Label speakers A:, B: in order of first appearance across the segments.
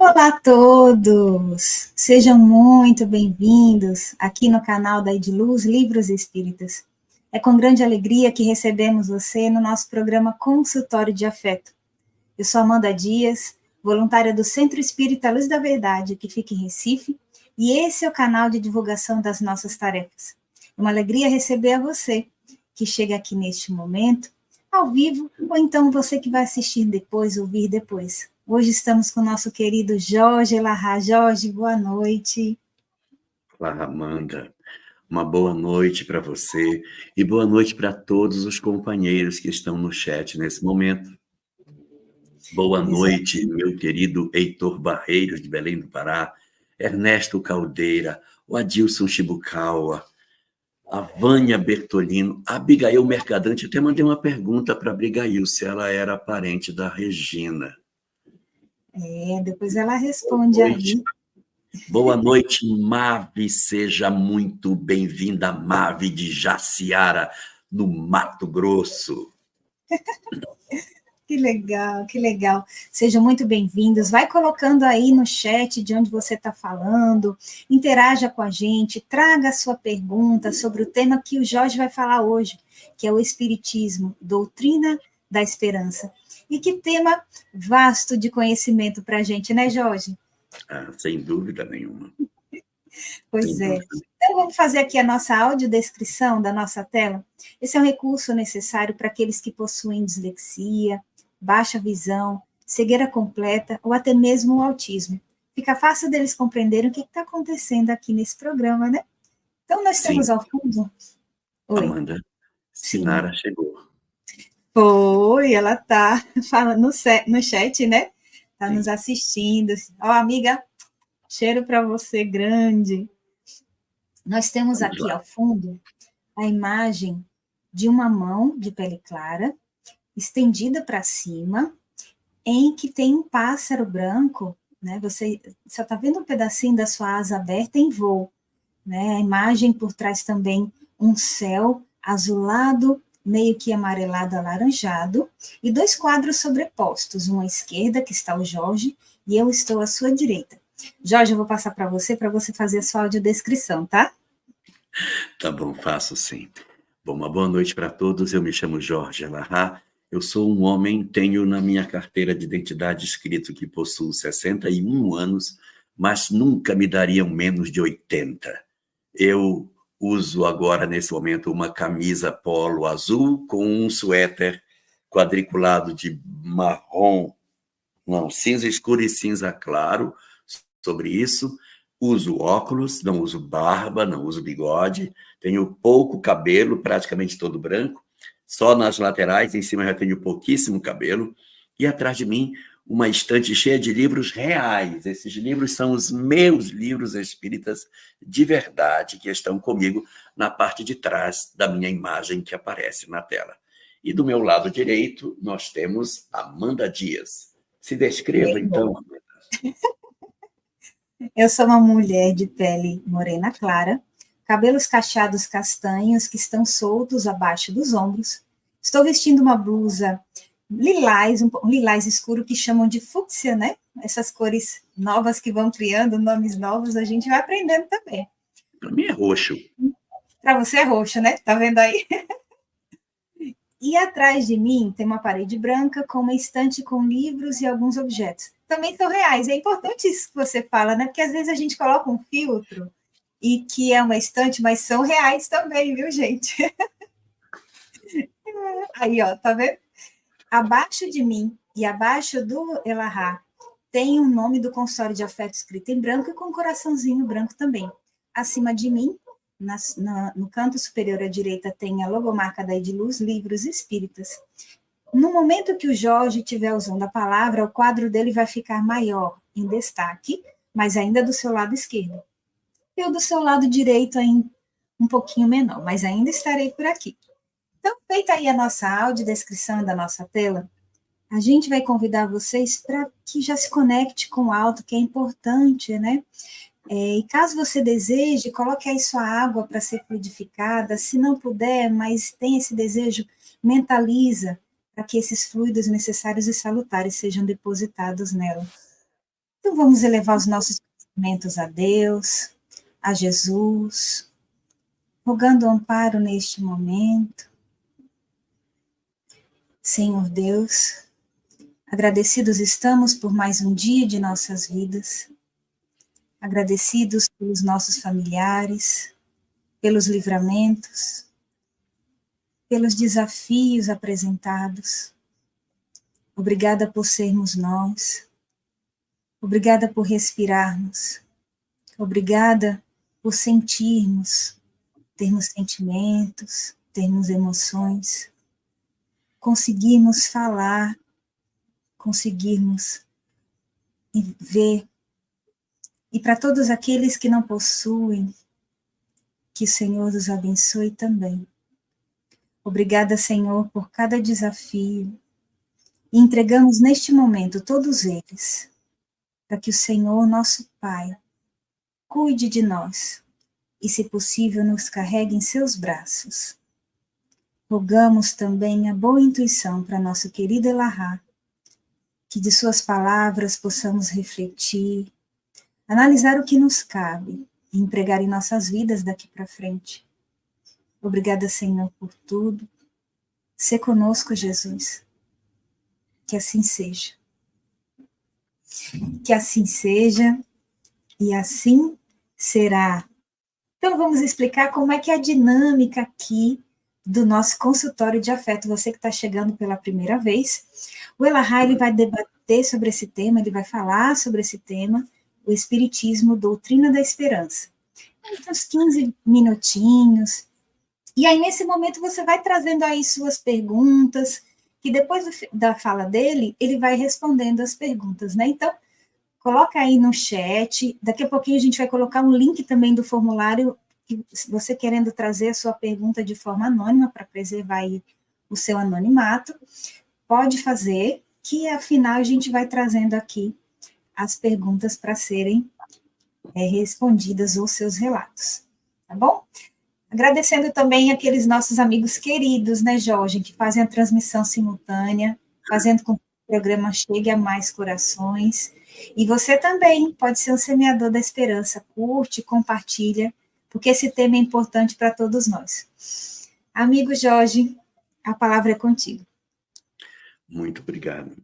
A: Olá a todos! Sejam muito bem-vindos aqui no canal da Ediluz Livros Espíritas. É com grande alegria que recebemos você no nosso programa Consultório de Afeto. Eu sou Amanda Dias, voluntária do Centro Espírita Luz da Verdade, que fica em Recife, e esse é o canal de divulgação das nossas tarefas. É uma alegria receber a você, que chega aqui neste momento, ao vivo, ou então você que vai assistir depois, ouvir depois. Hoje estamos com o nosso querido Jorge Elahá. Jorge, boa noite.
B: Olá, Amanda. Uma boa noite para você e boa noite para todos os companheiros que estão no chat nesse momento. Boa noite, meu querido Heitor Barreiros, de Belém do Pará, Ernesto Caldeira, o Adilson Chibucaua, a Vânia Bertolino, a Abigail Mercadante. Eu até mandei uma pergunta para a Abigail, se ela era parente da Regina.
A: Depois ela responde aí.
B: Boa noite, Mave, seja muito bem-vinda, Mave de Jaciara, no Mato Grosso.
A: Que legal, que legal. Sejam muito bem-vindos. Vai colocando aí no chat de onde você está falando, interaja com a gente, traga a sua pergunta sobre o tema que o Jorge vai falar hoje, que é o Espiritismo, doutrina da esperança. E que tema vasto de conhecimento para a gente, né, Jorge?
B: Sem dúvida nenhuma.
A: Pois é. Então, vamos fazer aqui a nossa audiodescrição da nossa tela. Esse é um recurso necessário para aqueles que possuem dislexia, baixa visão, cegueira completa ou até mesmo o autismo. Fica fácil deles compreenderem o que está acontecendo aqui nesse programa, né? Então, nós temos ao fundo...
B: Oi. Amanda, Sinara chegou.
A: Foi, ela está falando no chat, né? Está nos assistindo. Ó, amiga, cheiro para você grande. Nós temos aqui ao fundo a imagem de uma mão de pele clara, estendida para cima, em que tem um pássaro branco, né? Você só está vendo um pedacinho da sua asa aberta em voo, né? A imagem por trás também um céu azulado, meio que amarelado, alaranjado, e dois quadros sobrepostos, um à esquerda, que está o Jorge, e eu estou à sua direita. Jorge, eu vou passar para você fazer a sua audiodescrição, tá?
B: Tá bom, faço sim. Bom, uma boa noite para todos. Eu me chamo Jorge Elahá. Eu sou um homem, tenho na minha carteira de identidade escrito que possuo 61 anos, mas nunca me dariam menos de 80. Eu uso agora, nesse momento, uma camisa polo azul com um suéter quadriculado de marrom, não, cinza escuro e cinza claro sobre isso. Uso óculos, não uso barba, não uso bigode, tenho pouco cabelo, praticamente todo branco, só nas laterais, em cima já tenho pouquíssimo cabelo, e atrás de mim uma estante cheia de livros reais. Esses livros são os meus livros espíritas de verdade, que estão comigo na parte de trás da minha imagem que aparece na tela. E do meu lado direito, nós temos Amanda Dias. Se descreva, então, Amanda.
A: Eu sou uma mulher de pele morena clara, cabelos cacheados castanhos que estão soltos abaixo dos ombros. Estou vestindo uma blusa lilás, um lilás escuro que chamam de fúcsia, né? Essas cores novas que vão criando, nomes novos, a gente vai aprendendo também.
B: Para mim é roxo.
A: Para você é roxo, né? Tá vendo aí? E atrás de mim tem uma parede branca com uma estante com livros e alguns objetos. Também são reais. É importante isso que você fala, né? Porque às vezes a gente coloca um filtro e que é uma estante, mas são reais também, viu, gente? Aí, ó, tá vendo? Abaixo de mim e abaixo do Elahá tem o nome do consultório de afeto escrito em branco e com um coraçãozinho branco também. Acima de mim, no canto superior à direita, tem a logomarca da Ediluz Livros Espíritas. No momento que o Jorge estiver usando a palavra, o quadro dele vai ficar maior, em destaque, mas ainda do seu lado esquerdo. E o do seu lado direito ainda um pouquinho menor, mas ainda estarei por aqui. Então, feita aí a nossa audiodescrição da nossa tela, a gente vai convidar vocês para que já se conecte com o alto, que é importante, né? E caso você deseje, coloque aí sua água para ser fluidificada. Se não puder, mas tem esse desejo, mentaliza para que esses fluidos necessários e salutares sejam depositados nela. Então vamos elevar os nossos pensamentos a Deus, a Jesus, rogando amparo neste momento. Senhor Deus, agradecidos estamos por mais um dia de nossas vidas, agradecidos pelos nossos familiares, pelos livramentos, pelos desafios apresentados. Obrigada por sermos nós, obrigada por respirarmos, obrigada por sentirmos, termos sentimentos, termos emoções, conseguirmos falar, conseguirmos ver. E para todos aqueles que não possuem, que o Senhor os abençoe também. Obrigada, Senhor, por cada desafio. E entregamos neste momento todos eles, para que o Senhor, nosso Pai, cuide de nós e, se possível, nos carregue em seus braços. Rogamos também a boa intuição para nosso querido Elahá, que de suas palavras possamos refletir, analisar o que nos cabe e empregar em nossas vidas daqui para frente. Obrigada, Senhor, por tudo. Sê conosco, Jesus. Que assim seja. Que assim seja e assim será. Então, vamos explicar como é que é a dinâmica aqui do nosso consultório de afeto. Você que está chegando pela primeira vez, o Elahá, ele vai debater sobre esse tema, ele vai falar sobre esse tema, o Espiritismo, doutrina da esperança. Entre uns 15 minutinhos. E aí, nesse momento, você vai trazendo aí suas perguntas, que depois da fala dele, ele vai respondendo as perguntas, né? Então, coloca aí no chat, daqui a pouquinho a gente vai colocar um link também do formulário, que você querendo trazer a sua pergunta de forma anônima, para preservar aí o seu anonimato, pode fazer, que afinal a gente vai trazendo aqui as perguntas para serem respondidas ou seus relatos, tá bom? Agradecendo também aqueles nossos amigos queridos, né, Jorge, que fazem a transmissão simultânea, fazendo com que o programa chegue a mais corações. E você também pode ser um semeador da esperança. Curte, compartilha, porque esse tema é importante para todos nós. Amigo Jorge, a palavra é contigo.
B: Muito obrigado.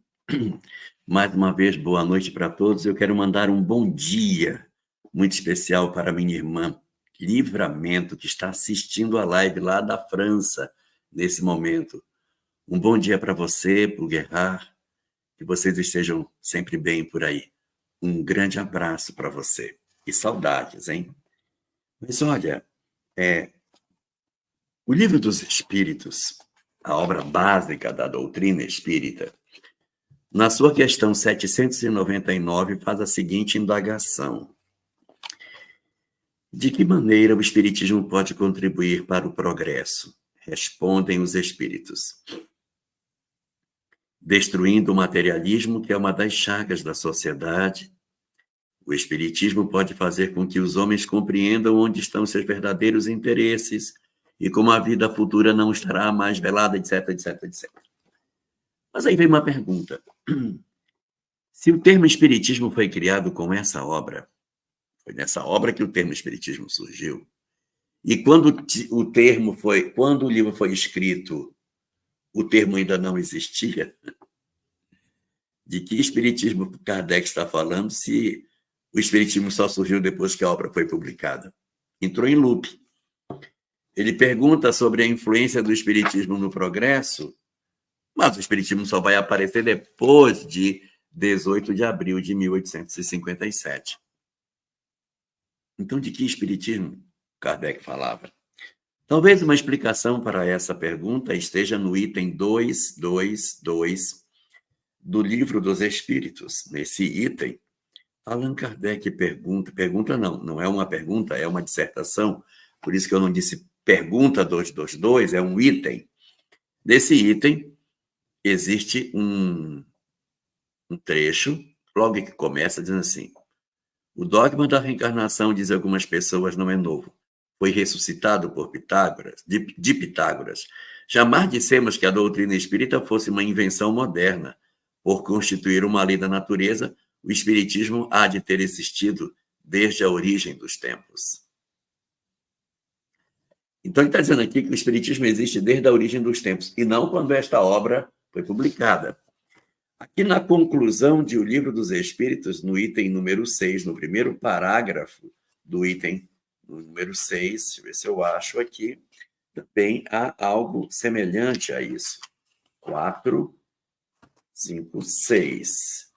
B: Mais uma vez, boa noite para todos. Eu quero mandar um bom dia muito especial para minha irmã Livramento, que está assistindo a live lá da França, nesse momento. Um bom dia para você, para o Gerard, que vocês estejam sempre bem por aí. Um grande abraço para você. E saudades, hein? Mas olha, o Livro dos Espíritos, a obra básica da doutrina espírita, na sua questão 799, faz a seguinte indagação. De que maneira o Espiritismo pode contribuir para o progresso? Respondem os Espíritos. Destruindo o materialismo, que é uma das chagas da sociedade, o Espiritismo pode fazer com que os homens compreendam onde estão seus verdadeiros interesses e como a vida futura não estará mais velada, etc, etc, etc. Mas aí vem uma pergunta. Se o termo Espiritismo foi criado com essa obra, foi nessa obra que o termo Espiritismo surgiu. E quando o livro foi escrito, o termo ainda não existia. De que Espiritismo Kardec está falando se o Espiritismo só surgiu depois que a obra foi publicada? Entrou em loop. Ele pergunta sobre a influência do Espiritismo no progresso, mas o Espiritismo só vai aparecer depois de 18 de abril de 1857. Então, de que Espiritismo Kardec falava? Talvez uma explicação para essa pergunta esteja no item 222 do Livro dos Espíritos. Nesse item, Allan Kardec pergunta não é uma pergunta, é uma dissertação, por isso que eu não disse pergunta 222, é um item. Nesse item, existe um trecho, logo que começa, dizendo assim: o dogma da reencarnação, diz algumas pessoas, não é novo. Foi ressuscitado por Pitágoras, de Pitágoras. Jamais dissemos que a doutrina espírita fosse uma invenção moderna, por constituir uma lei da natureza o Espiritismo há de ter existido desde a origem dos tempos. Então, ele está dizendo aqui que o Espiritismo existe desde a origem dos tempos, e não quando esta obra foi publicada. Aqui na conclusão de O Livro dos Espíritos, no item número 6, no primeiro parágrafo do item número 6, deixa eu ver se eu acho aqui, também há algo semelhante a isso. 4, 5, 6.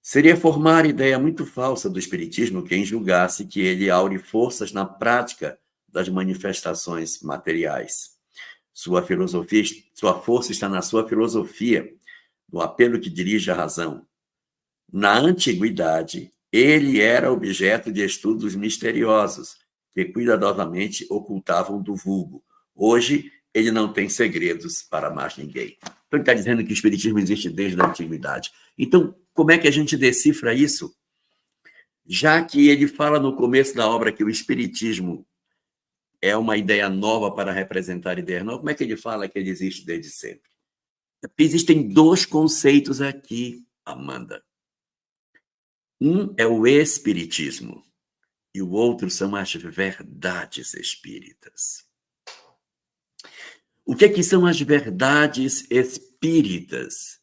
B: Seria formar ideia muito falsa do Espiritismo quem julgasse que ele aure forças na prática das manifestações materiais. Sua força está na sua filosofia, no apelo que dirige à razão. Na antiguidade, ele era objeto de estudos misteriosos, que cuidadosamente ocultavam do vulgo. Hoje, ele não tem segredos para mais ninguém. Então, ele está dizendo que o Espiritismo existe desde a antiguidade. Então, como é que a gente decifra isso? Já que ele fala no começo da obra que o Espiritismo é uma ideia nova para representar ideias novas, como é que ele fala que ele existe desde sempre? Existem dois conceitos aqui, Amanda. Um é o Espiritismo e o outro são as verdades espíritas. O que é que são as verdades espíritas?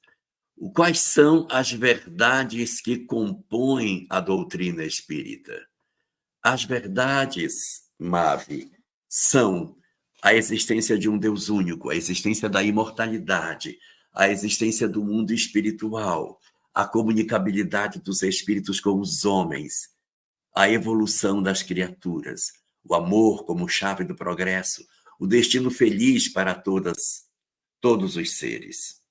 B: Quais são as verdades que compõem a doutrina espírita? As verdades, Mavi, são a existência de um Deus único, a existência da imortalidade, a existência do mundo espiritual, a comunicabilidade dos espíritos com os homens, a evolução das criaturas, o amor como chave do progresso, o destino feliz para todos os seres.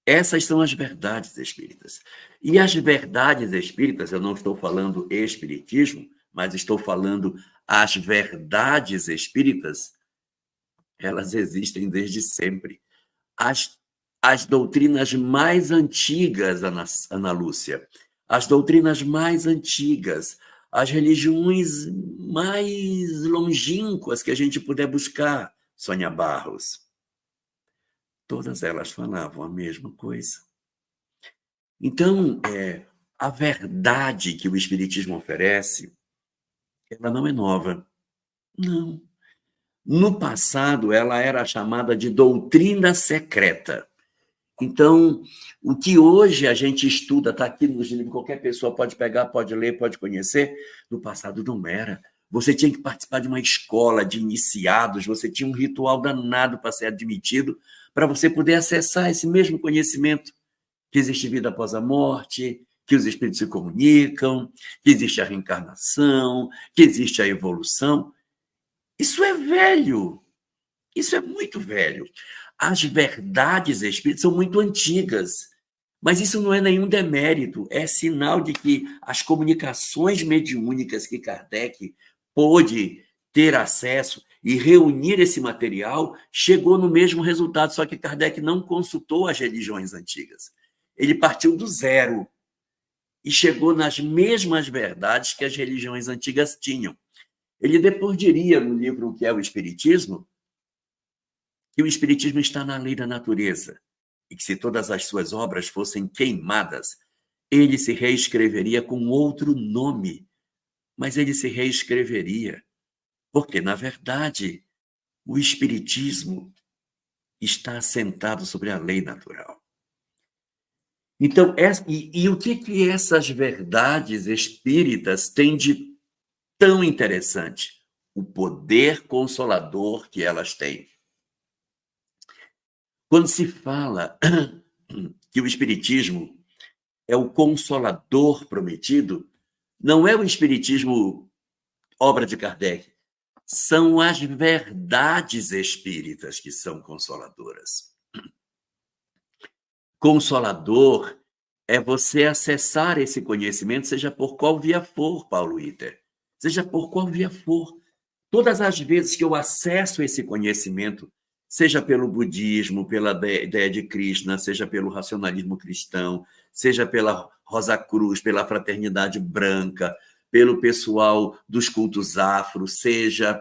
B: Essas são as verdades espíritas. E as verdades espíritas, eu não estou falando espiritismo, mas estou falando as verdades espíritas, elas existem desde sempre. As doutrinas mais antigas, Ana Lúcia, as doutrinas mais antigas, as religiões mais longínquas que a gente puder buscar, Sônia Barros, todas elas falavam a mesma coisa. Então, a verdade que o Espiritismo oferece, ela não é nova. Não. No passado, ela era chamada de doutrina secreta. Então, o que hoje a gente estuda, está aqui nos livros, qualquer pessoa pode pegar, pode ler, pode conhecer, no passado não era. Você tinha que participar de uma escola de iniciados, você tinha um ritual danado para ser admitido, para você poder acessar esse mesmo conhecimento, que existe vida após a morte, que os espíritos se comunicam, que existe a reencarnação, que existe a evolução. Isso é velho, isso é muito velho. As verdades espíritas são muito antigas, mas isso não é nenhum demérito, é sinal de que as comunicações mediúnicas que Kardec pôde ter acesso e reunir esse material chegou no mesmo resultado, só que Kardec não consultou as religiões antigas. Ele partiu do zero e chegou nas mesmas verdades que as religiões antigas tinham. Ele depois diria no livro O que é o Espiritismo, que o Espiritismo está na lei da natureza e que se todas as suas obras fossem queimadas, ele se reescreveria com outro nome, mas ele se reescreveria, porque, na verdade, o Espiritismo está assentado sobre a lei natural. Então, o que essas verdades espíritas têm de tão interessante? O poder consolador que elas têm. Quando se fala que o Espiritismo é o consolador prometido, não é o Espiritismo obra de Kardec, são as verdades espíritas que são consoladoras. Consolador é você acessar esse conhecimento, seja por qual via for, Paulo Itter, seja por qual via for. Todas as vezes que eu acesso esse conhecimento, seja pelo budismo, pela ideia de Krishna, seja pelo racionalismo cristão, seja pela Rosa Cruz, pela fraternidade branca, pelo pessoal dos cultos afro, seja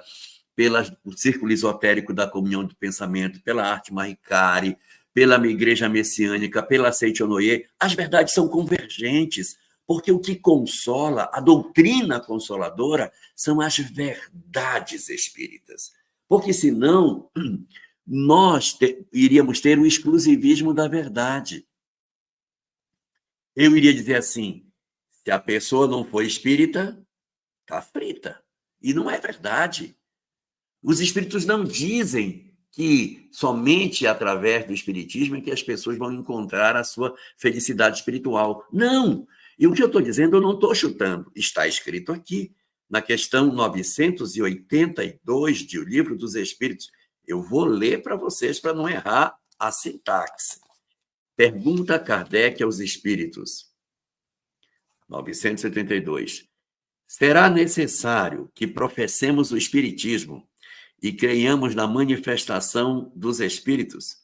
B: pelo círculo esotérico da comunhão do pensamento, pela arte Mahikari, pela igreja messiânica, pela Seitonoye, as verdades são convergentes, porque o que consola, a doutrina consoladora, são as verdades espíritas. Porque senão, nós iríamos ter o exclusivismo da verdade. Eu iria dizer assim, se a pessoa não for espírita, está frita. E não é verdade. Os espíritos não dizem que somente através do espiritismo é que as pessoas vão encontrar a sua felicidade espiritual. Não! E o que eu estou dizendo, eu não estou chutando. Está escrito aqui, na questão 982 de O Livro dos Espíritos. Eu vou ler para vocês, para não errar a sintaxe. Pergunta Kardec aos espíritos. 972. Será necessário que professemos o espiritismo e creiamos na manifestação dos espíritos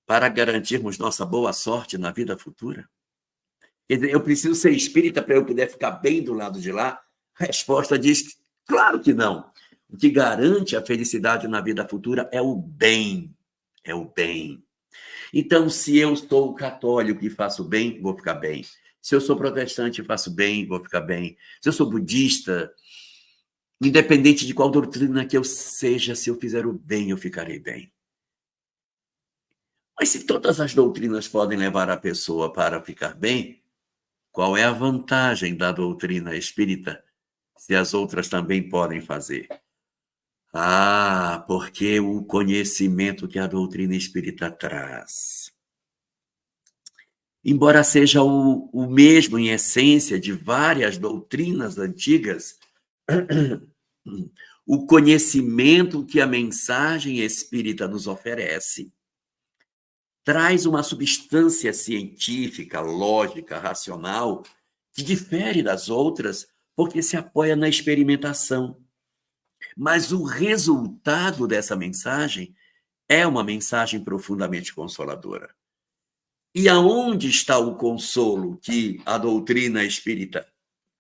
B: para garantirmos nossa boa sorte na vida futura? Quer dizer, eu preciso ser espírita para eu poder ficar bem do lado de lá? A resposta diz, claro que não. O que garante a felicidade na vida futura é o bem. É o bem. Então, se eu sou católico e faço bem, vou ficar bem. Se eu sou protestante e faço bem, vou ficar bem. Se eu sou budista, independente de qual doutrina que eu seja, se eu fizer o bem, eu ficarei bem. Mas se todas as doutrinas podem levar a pessoa para ficar bem, qual é a vantagem da doutrina espírita, se as outras também podem fazer? Ah, porque o conhecimento que a doutrina espírita traz, embora seja o mesmo em essência de várias doutrinas antigas, o conhecimento que a mensagem espírita nos oferece traz uma substância científica, lógica, racional, que difere das outras porque se apoia na experimentação. Mas o resultado dessa mensagem é uma mensagem profundamente consoladora. E aonde está o consolo que a doutrina espírita,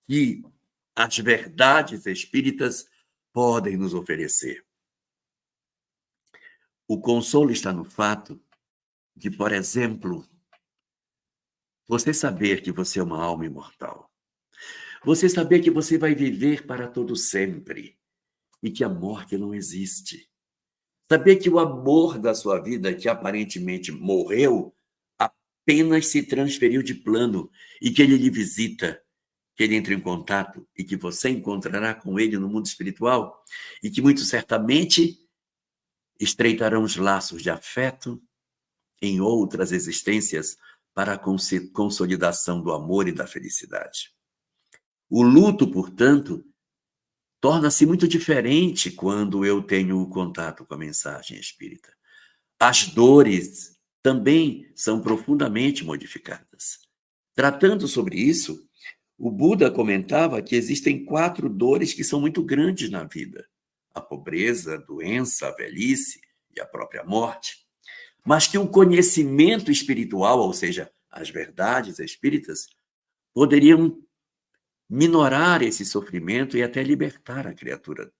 B: que as verdades espíritas podem nos oferecer? O consolo está no fato de, por exemplo, você saber que você é uma alma imortal. Você saber que você vai viver para todo sempre e que a morte não existe. Saber que o amor da sua vida, que aparentemente morreu, apenas se transferiu de plano e que ele lhe visita, que ele entra em contato e que você encontrará com ele no mundo espiritual e que muito certamente estreitarão os laços de afeto em outras existências para a consolidação do amor e da felicidade. O luto, portanto, torna-se muito diferente quando eu tenho contato com a mensagem espírita. As dores também são profundamente modificadas. Tratando sobre isso, o Buda comentava que existem 4 dores que são muito grandes na vida: a pobreza, a doença, a velhice e a própria morte. Mas que o conhecimento espiritual, ou seja, as verdades espíritas, poderiam minorar esse sofrimento e até libertar a criatura.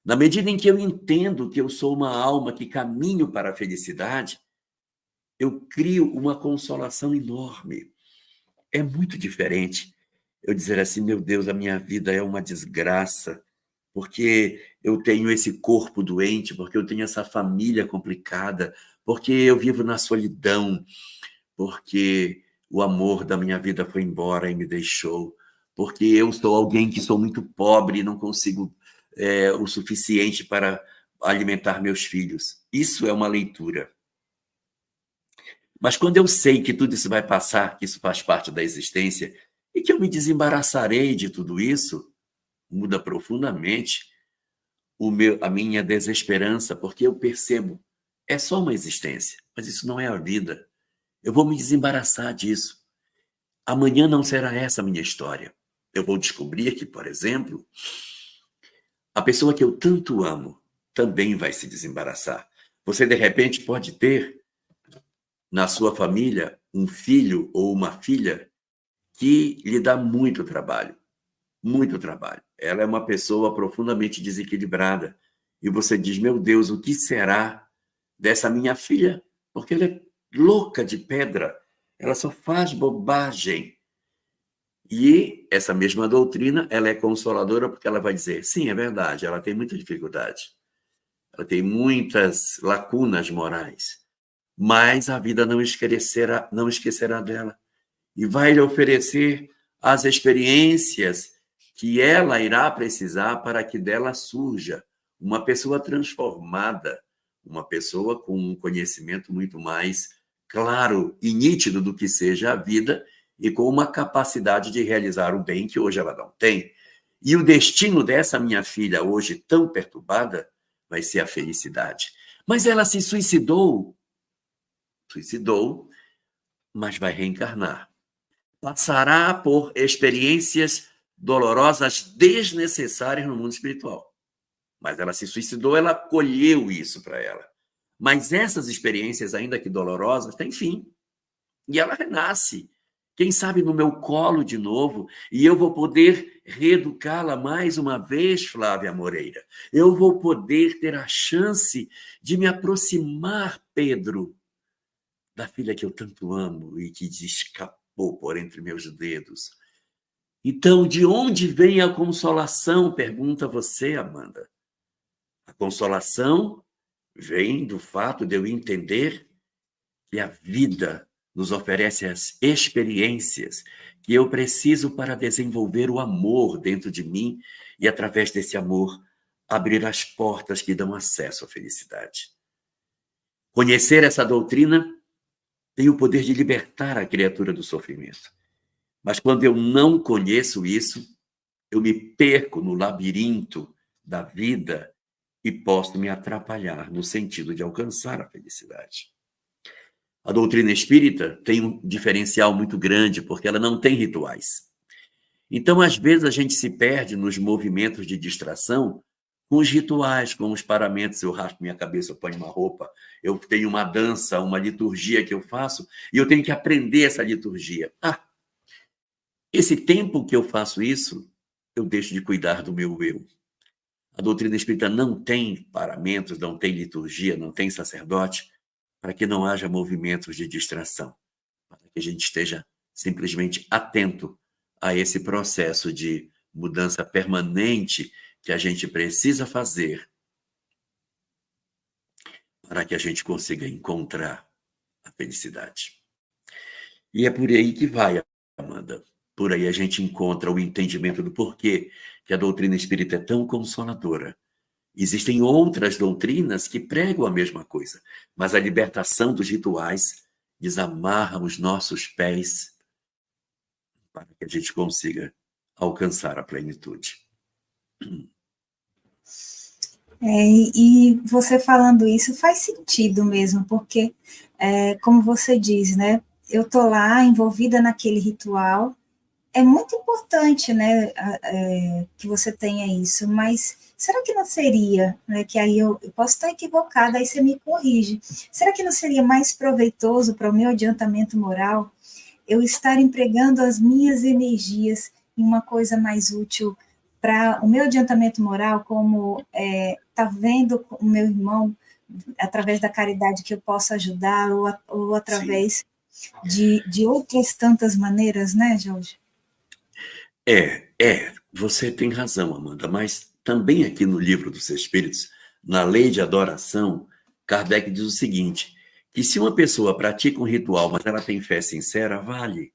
B: Na medida em que eu entendo que eu sou uma alma que caminho para a felicidade, eu crio uma consolação enorme. É muito diferente eu dizer assim, meu Deus, a minha vida é uma desgraça, porque eu tenho esse corpo doente, porque eu tenho essa família complicada, porque eu vivo na solidão, porque o amor da minha vida foi embora e me deixou, porque eu sou alguém que sou muito pobre e não consigo o suficiente para alimentar meus filhos. Isso é uma leitura. Mas quando eu sei que tudo isso vai passar, que isso faz parte da existência, e que eu me desembaraçarei de tudo isso, muda profundamente a minha desesperança, porque eu percebo, é só uma existência, mas isso não é a vida. Eu vou me desembaraçar disso. Amanhã não será essa a minha história. Eu vou descobrir que, por exemplo, a pessoa que eu tanto amo também vai se desembaraçar. Você, de repente, pode ter na sua família um filho ou uma filha que lhe dá muito trabalho. Muito trabalho. Ela é uma pessoa profundamente desequilibrada. E você diz, meu Deus, o que será dessa minha filha porque ela é louca de pedra, ela só faz bobagem. E essa mesma doutrina, ela é consoladora porque ela vai dizer, sim, é verdade, ela tem muita dificuldade, ela tem muitas lacunas morais, mas a vida não esquecerá dela e vai lhe oferecer as experiências que ela irá precisar para que dela surja uma pessoa transformada, uma pessoa com um conhecimento muito mais claro e nítido do que seja a vida e com uma capacidade de realizar o bem que hoje ela não tem. E o destino dessa minha filha, hoje tão perturbada, vai ser a felicidade. Mas ela se suicidou, mas vai reencarnar. Passará por experiências dolorosas desnecessárias no mundo espiritual. Mas ela se suicidou, ela colheu isso para ela. Mas essas experiências, ainda que dolorosas, têm fim. E ela renasce. Quem sabe no meu colo de novo, e eu vou poder reeducá-la mais uma vez, Flávia Moreira. Eu vou poder ter a chance de me aproximar, Pedro, da filha que eu tanto amo e que escapou por entre meus dedos. Então, de onde vem a consolação? Pergunta você, Amanda. A consolação vem do fato de eu entender que a vida nos oferece as experiências que eu preciso para desenvolver o amor dentro de mim e, através desse amor, abrir as portas que dão acesso à felicidade. Conhecer essa doutrina tem o poder de libertar a criatura do sofrimento. Mas quando eu não conheço isso, eu me perco no labirinto da vida e posso me atrapalhar no sentido de alcançar a felicidade. A doutrina espírita tem um diferencial muito grande, porque ela não tem rituais. Então, às vezes, a gente se perde nos movimentos de distração com os rituais, com os paramentos. Eu raspo minha cabeça, eu ponho uma roupa, eu tenho uma dança, uma liturgia que eu faço, e eu tenho que aprender essa liturgia. Esse tempo que eu faço isso, eu deixo de cuidar do meu eu. A doutrina espírita não tem paramentos, não tem liturgia, não tem sacerdote, para que não haja movimentos de distração, para que a gente esteja simplesmente atento a esse processo de mudança permanente que a gente precisa fazer para que a gente consiga encontrar a felicidade. E é por aí que vai, Amanda. Por aí a gente encontra o entendimento do porquê que a doutrina espírita é tão consoladora. Existem outras doutrinas que pregam a mesma coisa, mas a libertação dos rituais desamarra os nossos pés para que a gente consiga alcançar a plenitude.
A: E você falando isso faz sentido mesmo, porque, como você diz, né? Eu estou lá envolvida naquele ritual. É muito importante, né, que você tenha isso, mas será que não seria, né, que aí eu posso estar equivocada, aí você me corrige, será que não seria mais proveitoso para o meu adiantamento moral eu estar empregando as minhas energias em uma coisa mais útil para o meu adiantamento moral, como tá vendo o meu irmão através da caridade que eu posso ajudá-lo, ou através de outras tantas maneiras, né, Jorge?
B: Você tem razão, Amanda, mas também aqui no Livro dos Espíritos, na Lei de Adoração, Kardec diz o seguinte, que se uma pessoa pratica um ritual, mas ela tem fé sincera, vale.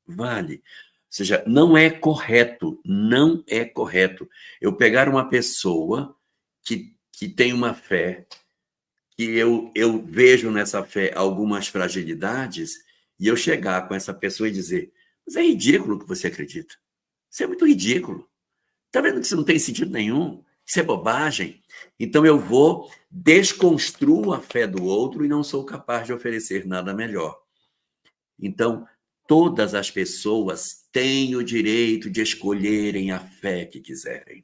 B: Ou seja, não é correto eu pegar uma pessoa que tem uma fé, que eu vejo nessa fé algumas fragilidades, e eu chegar com essa pessoa e dizer, mas é ridículo o que você acredita. Isso é muito ridículo. Está vendo que isso não tem sentido nenhum? Isso é bobagem. Então eu desconstruo a fé do outro e não sou capaz de oferecer nada melhor. Então, todas as pessoas têm o direito de escolherem a fé que quiserem.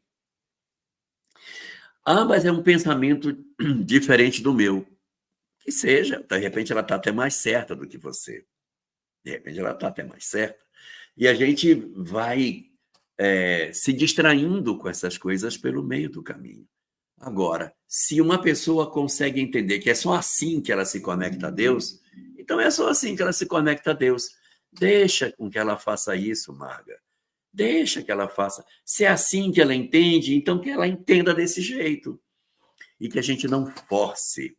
B: Mas é um pensamento diferente do meu. Que seja, de repente ela está até mais certa do que você. De repente ela está até mais certa. E a gente vai se distraindo com essas coisas pelo meio do caminho. Agora, se uma pessoa consegue entender que é só assim que ela se conecta a Deus, então é só assim que ela se conecta a Deus. Deixa com que ela faça isso, Marga. Deixa que ela faça. Se é assim que ela entende, então que ela entenda desse jeito. E que a gente não force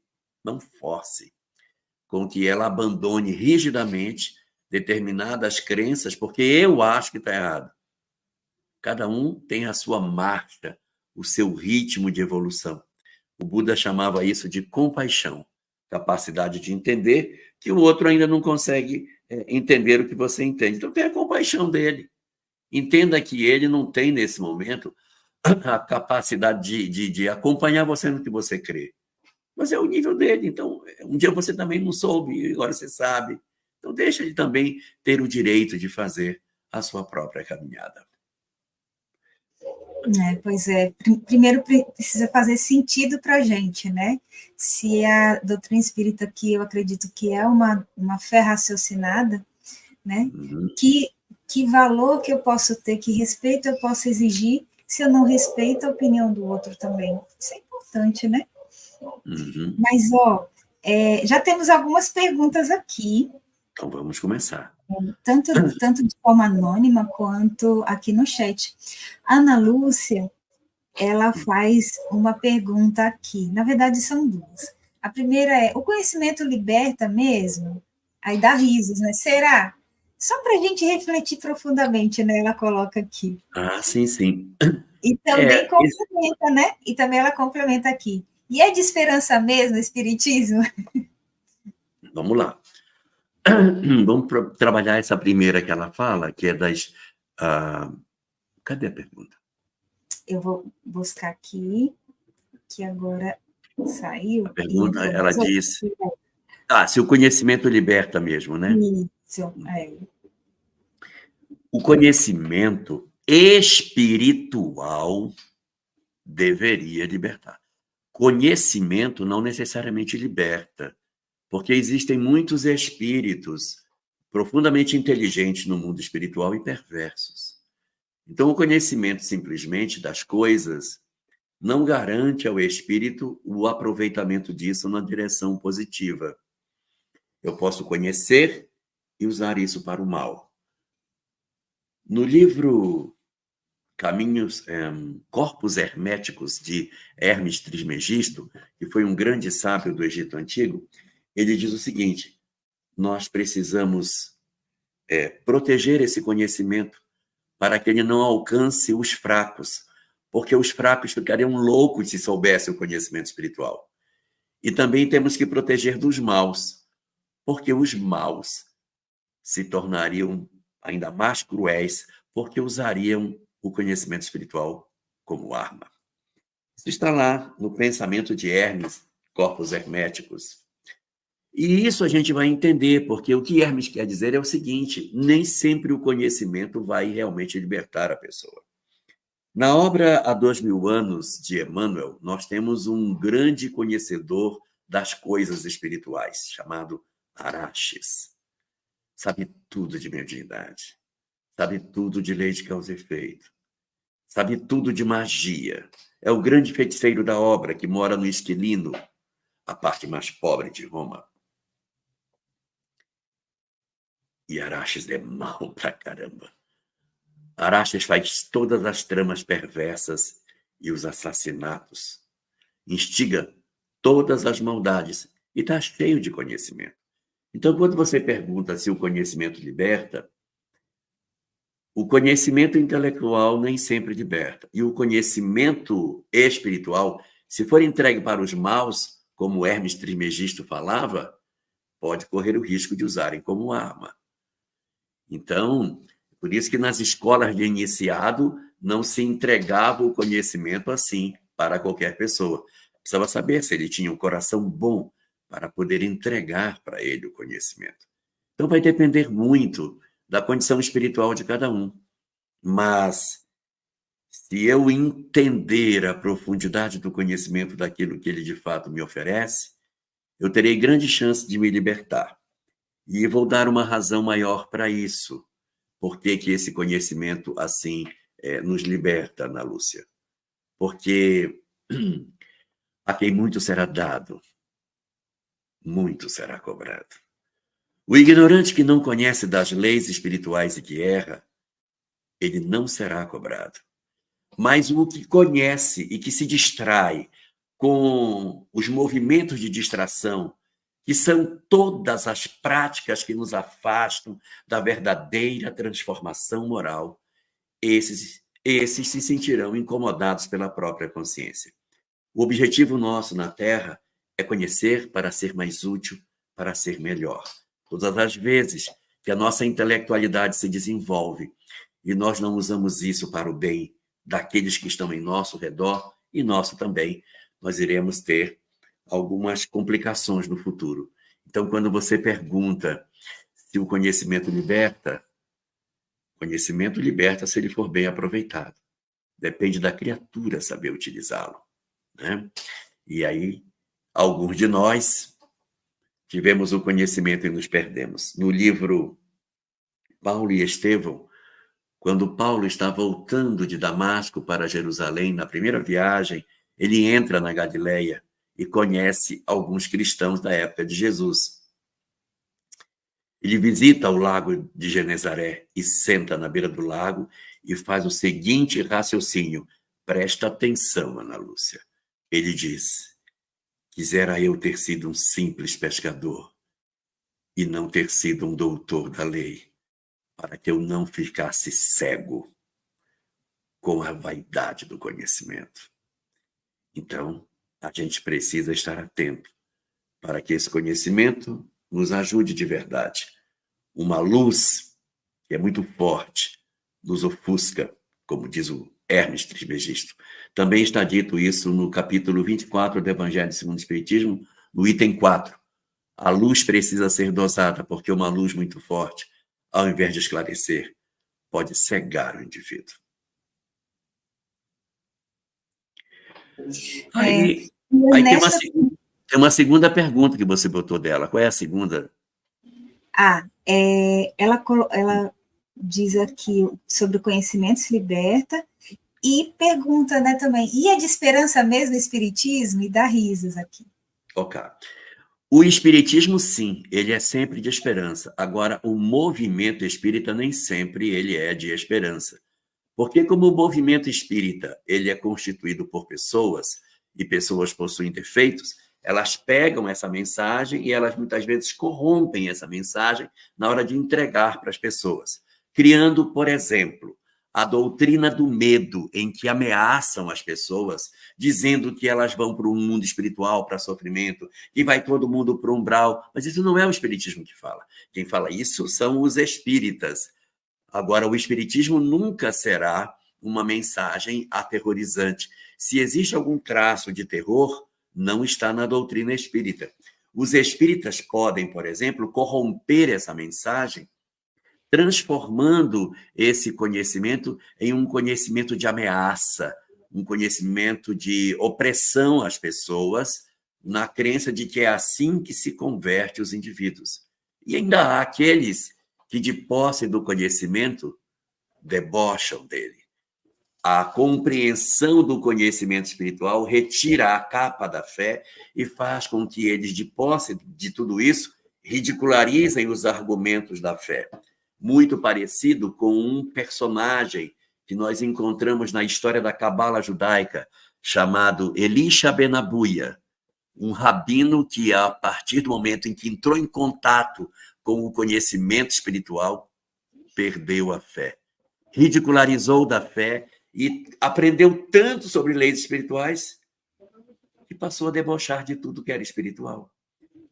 B: com que ela abandone rigidamente determinadas crenças, porque eu acho que está errado. Cada um tem a sua marcha, o seu ritmo de evolução. O Buda chamava isso de compaixão, capacidade de entender que o outro ainda não consegue entender o que você entende. Então, tenha compaixão dele. Entenda que ele não tem, nesse momento, a capacidade de acompanhar você no que você crê. Mas é o nível dele. Então, um dia você também não soube, agora você sabe. Então, deixa ele também ter o direito de fazer a sua própria caminhada.
A: Pois é, primeiro precisa fazer sentido para a gente, né? Se a doutrina espírita, que eu acredito que é uma fé raciocinada, né?
B: Uhum.
A: Que valor que eu posso ter, que respeito eu posso exigir se eu não respeito a opinião do outro também? Isso é importante, né?
B: Uhum.
A: Mas, já temos algumas perguntas aqui.
B: Então, vamos começar.
A: Tanto de forma anônima quanto aqui no chat. Ana Lúcia, ela faz uma pergunta aqui. Na verdade, são duas. A primeira é: o conhecimento liberta mesmo? Aí dá risos, né? Será? Só para a gente refletir profundamente, né? Ela coloca aqui.
B: Ah, sim, sim.
A: E também complementa, né? E também ela complementa aqui. E é de esperança mesmo, o Espiritismo?
B: Vamos lá. Vamos trabalhar essa primeira que ela fala, que é das... cadê a pergunta?
A: Eu vou buscar aqui, que agora saiu.
B: A pergunta, ela
A: Mas
B: diz... se o conhecimento liberta mesmo, né?
A: isso,
B: O conhecimento espiritual deveria libertar. Conhecimento não necessariamente liberta, porque existem muitos espíritos profundamente inteligentes no mundo espiritual e perversos. Então, o conhecimento simplesmente das coisas não garante ao espírito o aproveitamento disso na direção positiva. Eu posso conhecer e usar isso para o mal. No livro Corpos Herméticos, de Hermes Trismegisto, que foi um grande sábio do Egito Antigo, ele diz o seguinte: nós precisamos proteger esse conhecimento para que ele não alcance os fracos, porque os fracos ficariam loucos se soubessem o conhecimento espiritual. E também temos que proteger dos maus, porque os maus se tornariam ainda mais cruéis, porque usariam o conhecimento espiritual como arma. Isso está lá no pensamento de Hermes, Corpos Herméticos. E isso a gente vai entender, porque o que Hermes quer dizer é o seguinte: nem sempre o conhecimento vai realmente libertar a pessoa. Na obra Há 2000 anos, de Emmanuel, nós temos um grande conhecedor das coisas espirituais, chamado Araxes. Sabe tudo de mediunidade, sabe tudo de lei de causa e efeito, sabe tudo de magia. É o grande feiticeiro da obra, que mora no Esquilino, a parte mais pobre de Roma. E Araxes é mau pra caramba. Araxes faz todas as tramas perversas e os assassinatos. Instiga todas as maldades e está cheio de conhecimento. Então, quando você pergunta se o conhecimento liberta, o conhecimento intelectual nem sempre liberta. E o conhecimento espiritual, se for entregue para os maus, como Hermes Trismegisto falava, pode correr o risco de usarem como arma. Então, por isso que nas escolas de iniciado não se entregava o conhecimento assim para qualquer pessoa. Precisava saber se ele tinha um coração bom para poder entregar para ele o conhecimento. Então vai depender muito da condição espiritual de cada um. Mas se eu entender a profundidade do conhecimento daquilo que ele de fato me oferece, eu terei grande chance de me libertar. E vou dar uma razão maior para isso. Por que esse conhecimento, assim, nos liberta, Ana Lúcia? Porque A quem muito será dado, muito será cobrado. O ignorante que não conhece das leis espirituais e que erra, ele não será cobrado. Mas o que conhece e que se distrai com os movimentos de distração, que são todas as práticas que nos afastam da verdadeira transformação moral, esses se sentirão incomodados pela própria consciência. O objetivo nosso na Terra é conhecer para ser mais útil, para ser melhor. Todas as vezes que a nossa intelectualidade se desenvolve e nós não usamos isso para o bem daqueles que estão em nosso redor e nosso também, nós iremos ter algumas complicações no futuro. Então, quando você pergunta se o conhecimento liberta se ele for bem aproveitado. Depende da criatura saber utilizá-lo, né? E aí, alguns de nós tivemos o conhecimento e nos perdemos. No livro Paulo e Estevão, quando Paulo está voltando de Damasco para Jerusalém, na primeira viagem, ele entra na Galileia e conhece alguns cristãos da época de Jesus. Ele visita o lago de Genezaré e senta na beira do lago e faz o seguinte raciocínio. Presta atenção, Ana Lúcia. Ele diz: quisera eu ter sido um simples pescador e não ter sido um doutor da lei, para que eu não ficasse cego com a vaidade do conhecimento. Então, a gente precisa estar atento para que esse conhecimento nos ajude de verdade. Uma luz que é muito forte nos ofusca, como diz o Hermes Trismegisto. Também está dito isso no capítulo 24 do Evangelho segundo o Espiritismo, no item 4. A luz precisa ser dosada, porque uma luz muito forte, ao invés de esclarecer, pode cegar o indivíduo. Aí tem uma segunda pergunta que você botou dela. Qual é a segunda?
A: Ela diz aqui sobre o conhecimento se liberta e pergunta, né, também, e é de esperança mesmo o espiritismo? E dá risos aqui.
B: Ok. O espiritismo, sim, ele é sempre de esperança. Agora, o movimento espírita nem sempre ele é de esperança. Porque como o movimento espírita ele é constituído por pessoas, e pessoas possuem defeitos, elas pegam essa mensagem e elas muitas vezes corrompem essa mensagem na hora de entregar para as pessoas, criando, por exemplo, a doutrina do medo, em que ameaçam as pessoas, dizendo que elas vão para um mundo espiritual, para sofrimento, que vai todo mundo para o umbral. Mas isso não é o espiritismo que fala. Quem fala isso são os espíritas. Agora, o espiritismo nunca será uma mensagem aterrorizante. Se existe algum traço de terror, não está na doutrina espírita. Os espíritas podem, por exemplo, corromper essa mensagem, transformando esse conhecimento em um conhecimento de ameaça, um conhecimento de opressão às pessoas, na crença de que é assim que se converte os indivíduos. E ainda há aqueles que, de posse do conhecimento, debocham dele. A compreensão do conhecimento espiritual retira a capa da fé e faz com que eles, de posse de tudo isso, ridicularizem os argumentos da fé. Muito parecido com um personagem que nós encontramos na história da Cabala judaica, chamado Elisha ben Abuya, um rabino que, a partir do momento em que entrou em contato com o conhecimento espiritual, perdeu a fé, ridicularizou da fé e aprendeu tanto sobre leis espirituais que passou a debochar de tudo que era espiritual.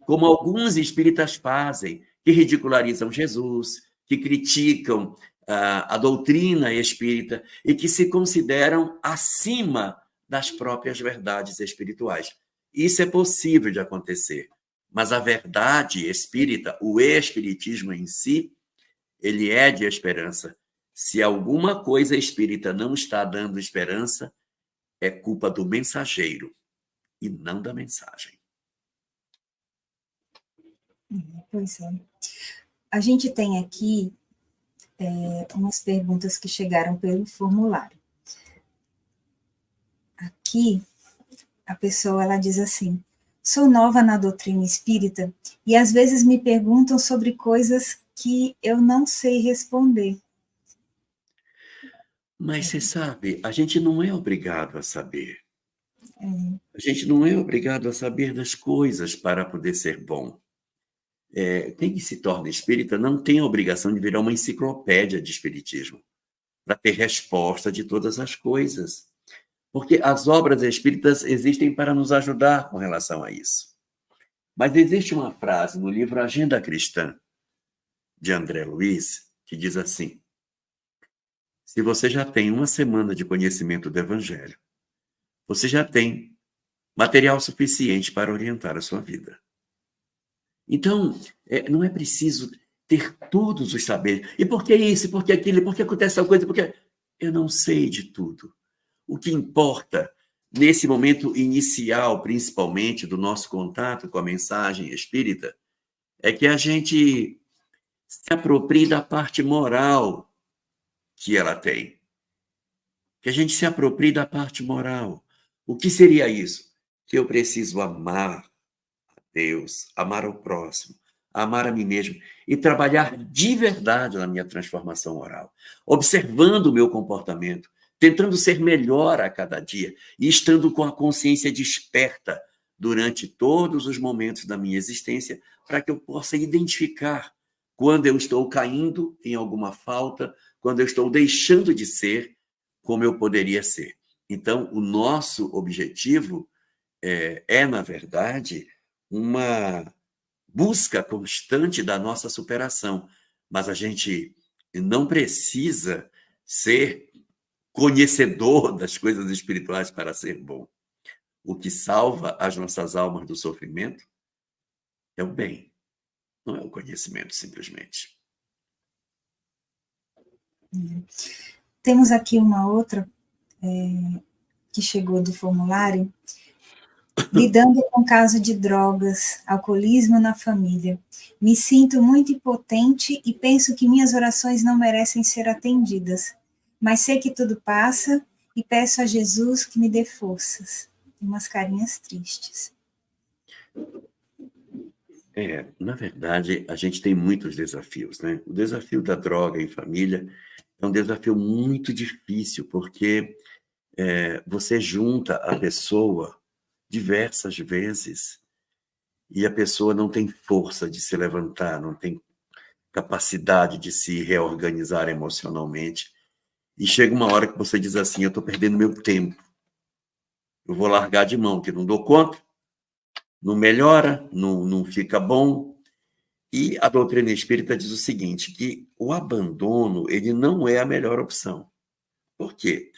B: Como alguns espíritas fazem, que ridicularizam Jesus, que criticam a doutrina espírita e que se consideram acima das próprias verdades espirituais. Isso é possível de acontecer, mas a verdade espírita, o espiritismo em si, ele é de esperança. Se alguma coisa espírita não está dando esperança, é culpa do mensageiro e não da mensagem.
A: Pois é. A gente tem aqui umas perguntas que chegaram pelo formulário. Aqui, a pessoa ela diz assim: sou nova na doutrina espírita e às vezes me perguntam sobre coisas que eu não sei responder.
B: Mas você sabe, a gente não é obrigado a saber. A gente não é obrigado a saber das coisas para poder ser bom. Quem se torna espírita não tem a obrigação de virar uma enciclopédia de espiritismo para ter resposta de todas as coisas. Porque as obras espíritas existem para nos ajudar com relação a isso. Mas existe uma frase no livro Agenda Cristã, de André Luiz, que diz assim: se você já tem uma semana de conhecimento do Evangelho, você já tem material suficiente para orientar a sua vida. Então, não é preciso ter todos os saberes. E por que isso? E por que aquilo? E por que acontece tal coisa? Porque eu não sei de tudo. O que importa, nesse momento inicial, principalmente, do nosso contato com a mensagem espírita, é que a gente se aproprie da parte moral que ela tem. Que a gente se aproprie da parte moral. O que seria isso? Que eu preciso amar Deus, amar o próximo, amar a mim mesmo e trabalhar de verdade na minha transformação moral, observando o meu comportamento, tentando ser melhor a cada dia e estando com a consciência desperta durante todos os momentos da minha existência, para que eu possa identificar quando eu estou caindo em alguma falta, quando eu estou deixando de ser como eu poderia ser. Então, o nosso objetivo na verdade, uma busca constante da nossa superação. Mas a gente não precisa ser conhecedor das coisas espirituais para ser bom. O que salva as nossas almas do sofrimento é o bem, não é o conhecimento, simplesmente.
A: Temos aqui uma outra que chegou do formulário, lidando com o caso de drogas, alcoolismo na família. Me sinto muito impotente e penso que minhas orações não merecem ser atendidas, mas sei que tudo passa e peço a Jesus que me dê forças. Umas carinhas tristes.
B: Na verdade, a gente tem muitos desafios, né? O desafio da droga em família é um desafio muito difícil, porque você junta a pessoa diversas vezes e a pessoa não tem força de se levantar, não tem capacidade de se reorganizar emocionalmente. E chega uma hora que você diz assim: eu estou perdendo meu tempo, eu vou largar de mão, que não dou conta, não melhora, não fica bom. E a doutrina espírita diz o seguinte, que o abandono ele não é a melhor opção. Por quê?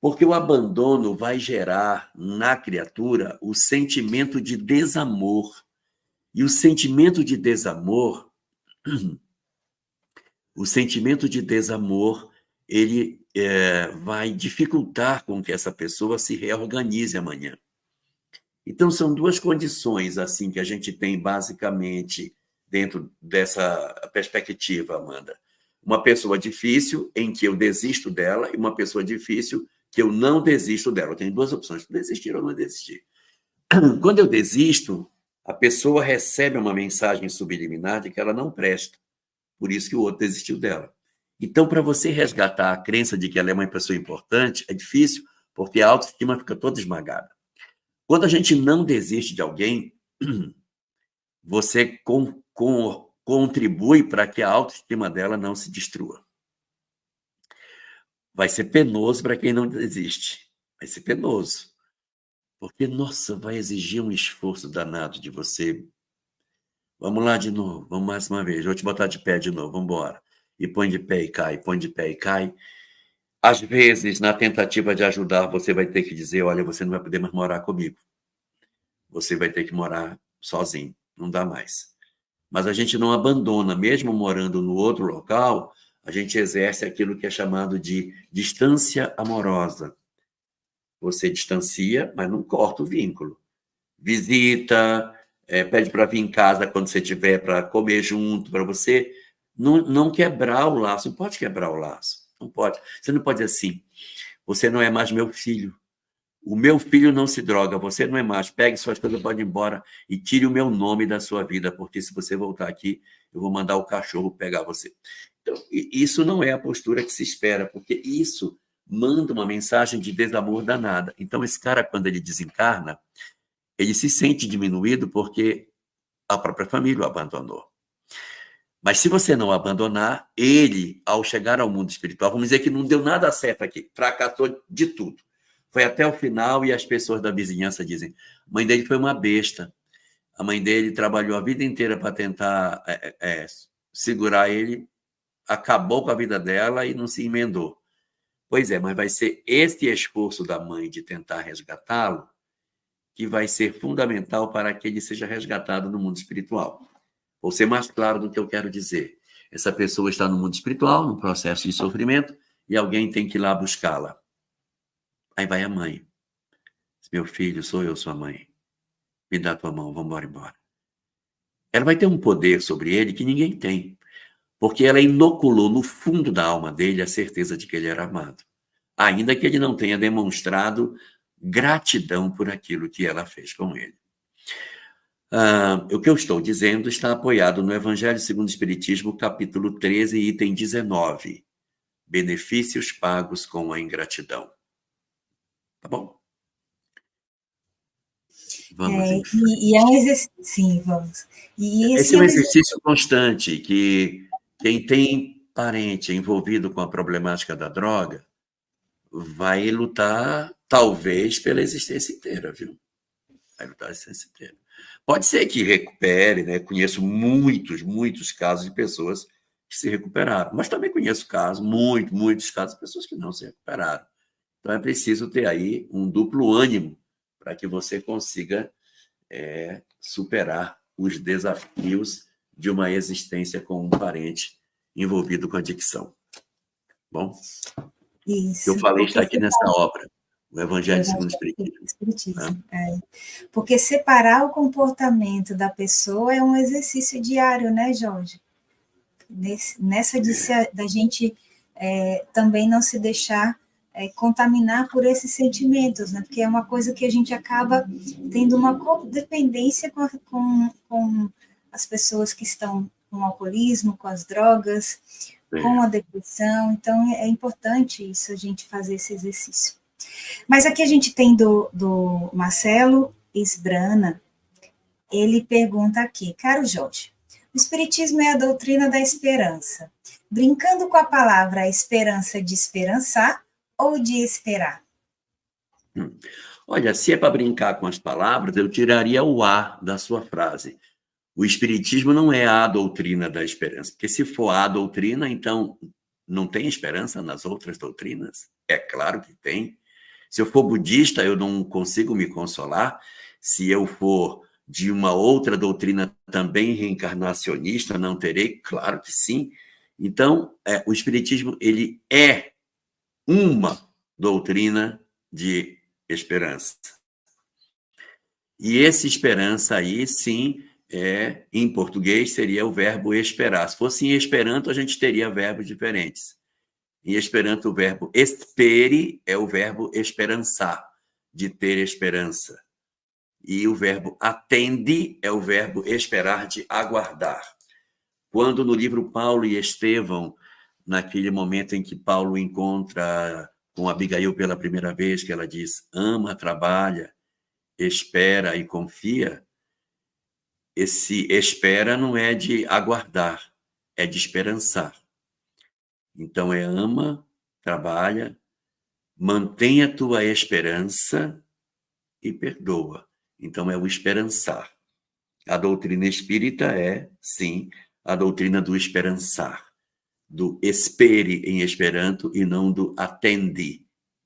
B: Porque o abandono vai gerar na criatura o sentimento de desamor. E o sentimento de desamor, ele vai dificultar com que essa pessoa se reorganize amanhã. Então, são duas condições assim que a gente tem basicamente dentro dessa perspectiva, Amanda. Uma pessoa difícil em que eu desisto dela e uma pessoa difícil que eu não desisto dela. Eu tenho duas opções, desistir ou não desistir. Quando eu desisto, a pessoa recebe uma mensagem subliminar de que ela não presta. Por isso que o outro desistiu dela. Então, para você resgatar a crença de que ela é uma pessoa importante, é difícil, porque a autoestima fica toda esmagada. Quando a gente não desiste de alguém, você contribui para que a autoestima dela não se destrua. Vai ser penoso para quem não desiste. Vai ser penoso. Porque, nossa, vai exigir um esforço danado de você. Vamos lá de novo, vamos mais uma vez. Vou te botar de pé de novo, vamos embora. E põe de pé e cai, põe de pé e cai. Às vezes, na tentativa de ajudar, você vai ter que dizer, olha, você não vai poder mais morar comigo. Você vai ter que morar sozinho, não dá mais. Mas a gente não abandona, mesmo morando no outro local, a gente exerce aquilo que é chamado de distância amorosa. Você distancia, mas não corta o vínculo. Visita, pede para vir em casa quando você tiver para comer junto, para você não quebrar o laço. Não pode quebrar o laço, não pode. Você não pode dizer assim, você não é mais meu filho. o meu filho não se droga, você não é macho, pegue suas coisas, pode ir embora e tire o meu nome da sua vida, porque se você voltar aqui, eu vou mandar o cachorro pegar você. Então, isso não é a postura que se espera, porque isso manda uma mensagem de desamor danada. Então, esse cara, quando ele desencarna, ele se sente diminuído porque a própria família o abandonou. Mas se você não abandonar, ele, ao chegar ao mundo espiritual, vamos dizer que não deu nada certo aqui, fracassou de tudo. Foi até o final e as pessoas da vizinhança dizem: a mãe dele foi uma besta, a mãe dele trabalhou a vida inteira para tentar segurar ele, acabou com a vida dela e não se emendou. Pois é, mas vai ser esse esforço da mãe de tentar resgatá-lo que vai ser fundamental para que ele seja resgatado no mundo espiritual. Vou ser mais claro do que eu quero dizer. Essa pessoa está no mundo espiritual, num processo de sofrimento, e alguém tem que ir lá buscá-la. Aí vai a mãe. Meu filho, sou eu, sua mãe. Me dá tua mão, vamos embora. Ela vai ter um poder sobre ele que ninguém tem, porque ela inoculou no fundo da alma dele a certeza de que ele era amado, ainda que ele não tenha demonstrado gratidão por aquilo que ela fez com ele. O que eu estou dizendo está apoiado no Evangelho segundo o Espiritismo, capítulo 13, item 19. Benefícios pagos com a ingratidão. Tá bom? Vamos em frente.
A: E é um exercício. Sim, vamos.
B: Esse é um exercício constante que quem tem parente envolvido com a problemática da droga vai lutar, talvez, pela existência inteira, viu? Vai lutar a existência inteira. Pode ser que recupere, né? Conheço muitos casos de pessoas que se recuperaram, mas também conheço casos, muitos casos de pessoas que não se recuperaram. Então é preciso ter aí um duplo ânimo para que você consiga superar os desafios de uma existência com um parente envolvido com adicção. Bom?
A: Isso.
B: Eu falei está aqui nessa obra, o Evangelho segundo o Espiritismo.
A: Porque separar o comportamento da pessoa é um exercício diário, né, Jorge? Nessa da gente também não se deixar contaminar por esses sentimentos, né? Porque é uma coisa que a gente acaba tendo uma codependência com as pessoas que estão com o alcoolismo, com as drogas, com a depressão. Então, é importante isso, a gente fazer esse exercício. Mas aqui a gente tem do Marcelo Esbrana, ele pergunta aqui: caro Jorge, o Espiritismo é a doutrina da esperança, brincando com a palavra a esperança de esperançar ou de esperar?
B: Olha, se é para brincar com as palavras, eu tiraria o A da sua frase. O Espiritismo não é a doutrina da esperança, porque se for a doutrina, então não tem esperança nas outras doutrinas? É claro que tem. Se eu for budista, eu não consigo me consolar. Se eu for de uma outra doutrina também reencarnacionista, não terei? Claro que sim. Então, o Espiritismo ele é uma doutrina de esperança. E essa esperança aí, sim, em português seria o verbo esperar. Se fosse em Esperanto, a gente teria verbos diferentes. Em Esperanto, o verbo espere é o verbo esperançar, de ter esperança. E o verbo atende é o verbo esperar, de aguardar. Quando no livro Paulo e Estevão, naquele momento em que Paulo encontra com Abigail pela primeira vez, que ela diz: ama, trabalha, espera e confia, esse espera não é de aguardar, é de esperançar. Então ama, trabalha, mantém a tua esperança e perdoa. Então é o esperançar. A doutrina espírita é, sim, a doutrina do esperançar, do espere em Esperanto e não do atende,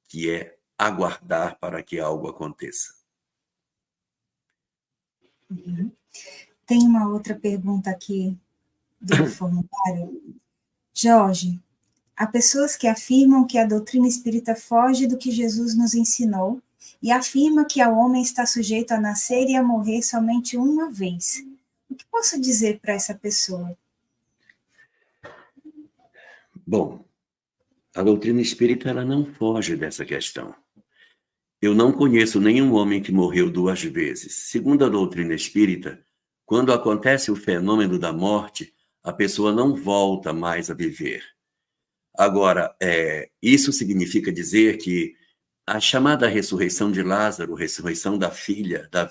B: que é aguardar para que algo aconteça.
A: Tem uma outra pergunta aqui do formulário. Jorge, há pessoas que afirmam que a doutrina espírita foge do que Jesus nos ensinou e afirma que o homem está sujeito a nascer e a morrer somente uma vez. O que posso dizer para essa pessoa?
B: Bom, a doutrina espírita ela não foge dessa questão. Eu não conheço nenhum homem que morreu 2 vezes. Segundo a doutrina espírita, quando acontece o fenômeno da morte, a pessoa não volta mais a viver. Agora, isso significa dizer que a chamada ressurreição de Lázaro, ressurreição da filha, da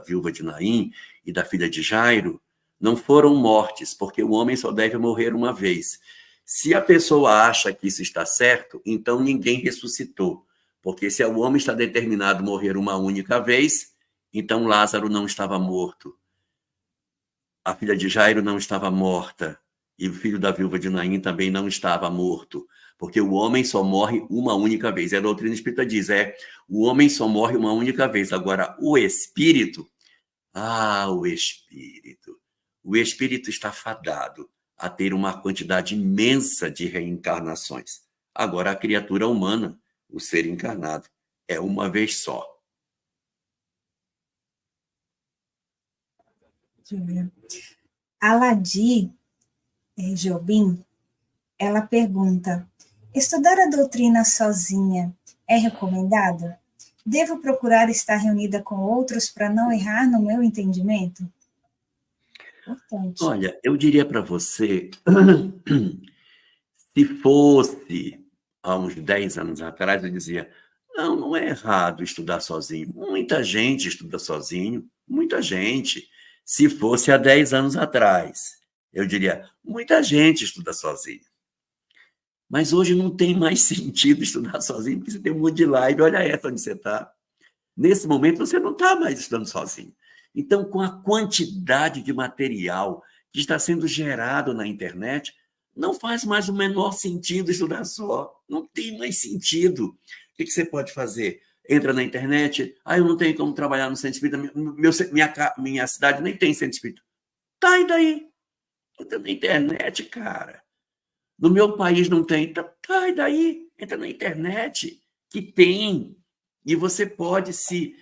B: viúva de Naim e da filha de Jairo, não foram mortes, porque o homem só deve morrer uma vez. Se a pessoa acha que isso está certo, então ninguém ressuscitou. Porque se o homem está determinado a morrer uma única vez, então Lázaro não estava morto. A filha de Jairo não estava morta. E o filho da viúva de Naim também não estava morto. Porque o homem só morre uma única vez. E a doutrina espírita diz, o homem só morre uma única vez. Agora, o espírito, o espírito está fadado a ter uma quantidade imensa de reencarnações. Agora, a criatura humana, o ser encarnado, é uma vez só.
A: Deixa eu ver. A Ladi Jobim, ela pergunta, estudar a doutrina sozinha é recomendado? Devo procurar estar reunida com outros para não errar no meu entendimento? Importante.
B: Olha, eu diria para você, se fosse há uns 10 anos atrás, eu dizia, não é errado estudar sozinho. Muita gente estuda sozinho, muita gente. Se fosse há 10 anos atrás, eu diria, muita gente estuda sozinho. Mas hoje não tem mais sentido estudar sozinho, porque você tem um monte de live, olha essa onde você está. Nesse momento, você não está mais estudando sozinho. Então, com a quantidade de material que está sendo gerado na internet, não faz mais o menor sentido estudar só. Não tem mais sentido. O que você pode fazer? Entra na internet, eu não tenho como trabalhar no centro espírita, minha cidade nem tem centro espírita. Tá, e daí? Entra na internet, cara. No meu país não tem. Tá, e daí? Entra na internet, que tem. E você pode se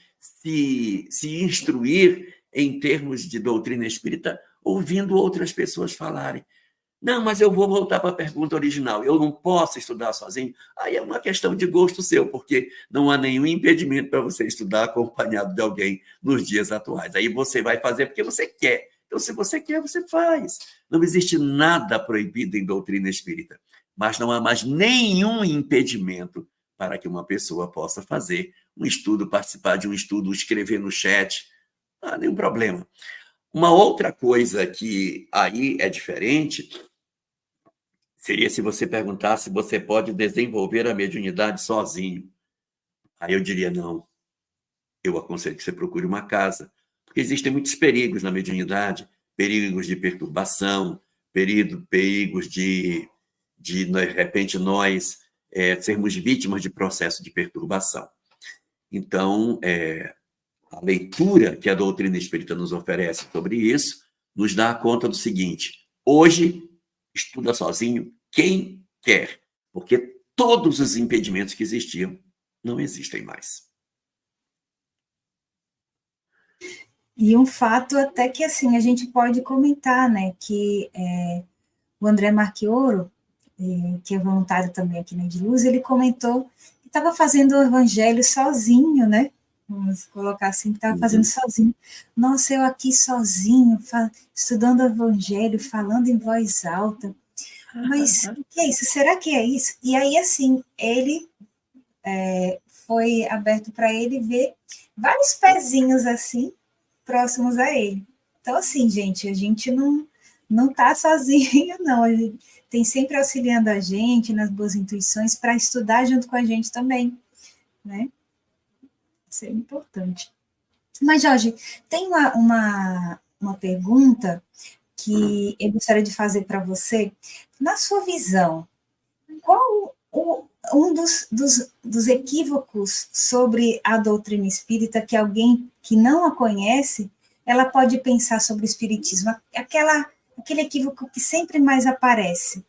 B: instruir em termos de doutrina espírita ouvindo outras pessoas falarem. Não, mas eu vou voltar para a pergunta original. Eu não posso estudar sozinho? Aí é uma questão de gosto seu, porque não há nenhum impedimento para você estudar acompanhado de alguém nos dias atuais. Aí você vai fazer porque você quer. Então, se você quer, você faz. Não existe nada proibido em doutrina espírita, mas não há mais nenhum impedimento para que uma pessoa possa fazer um estudo, participar de um estudo, escrever no chat. Não há nenhum problema. Uma outra coisa que aí é diferente seria se você perguntasse se você pode desenvolver a mediunidade sozinho. Aí eu diria não. Eu aconselho que você procure uma casa, porque existem muitos perigos na mediunidade, perigos de perturbação, perigos de repente, nós sermos vítimas de processo de perturbação. Então, a leitura que a doutrina espírita nos oferece sobre isso nos dá conta do seguinte: hoje, estuda sozinho quem quer, porque todos os impedimentos que existiam não existem mais.
A: E um fato até que, assim, a gente pode comentar, né, que o André Marchioro, que é voluntário também aqui na Ediluz, ele comentou que estava fazendo o evangelho sozinho, né? Vamos colocar assim, que estava fazendo sozinho. Nossa, eu aqui sozinho, estudando o evangelho, falando em voz alta. Mas o que é isso? Será que é isso? E aí, assim, ele foi aberto para ele ver vários pezinhos assim, próximos a ele. Então, assim, gente, a gente não está sozinho, não. A gente tem sempre auxiliando a gente nas boas intuições para estudar junto com a gente também, né? Isso é importante. Mas, Jorge, tem uma pergunta que eu gostaria de fazer para você. Na sua visão, qual um dos equívocos sobre a doutrina espírita que alguém que não a conhece, ela pode pensar sobre o espiritismo? Aquele equívoco que sempre mais aparece.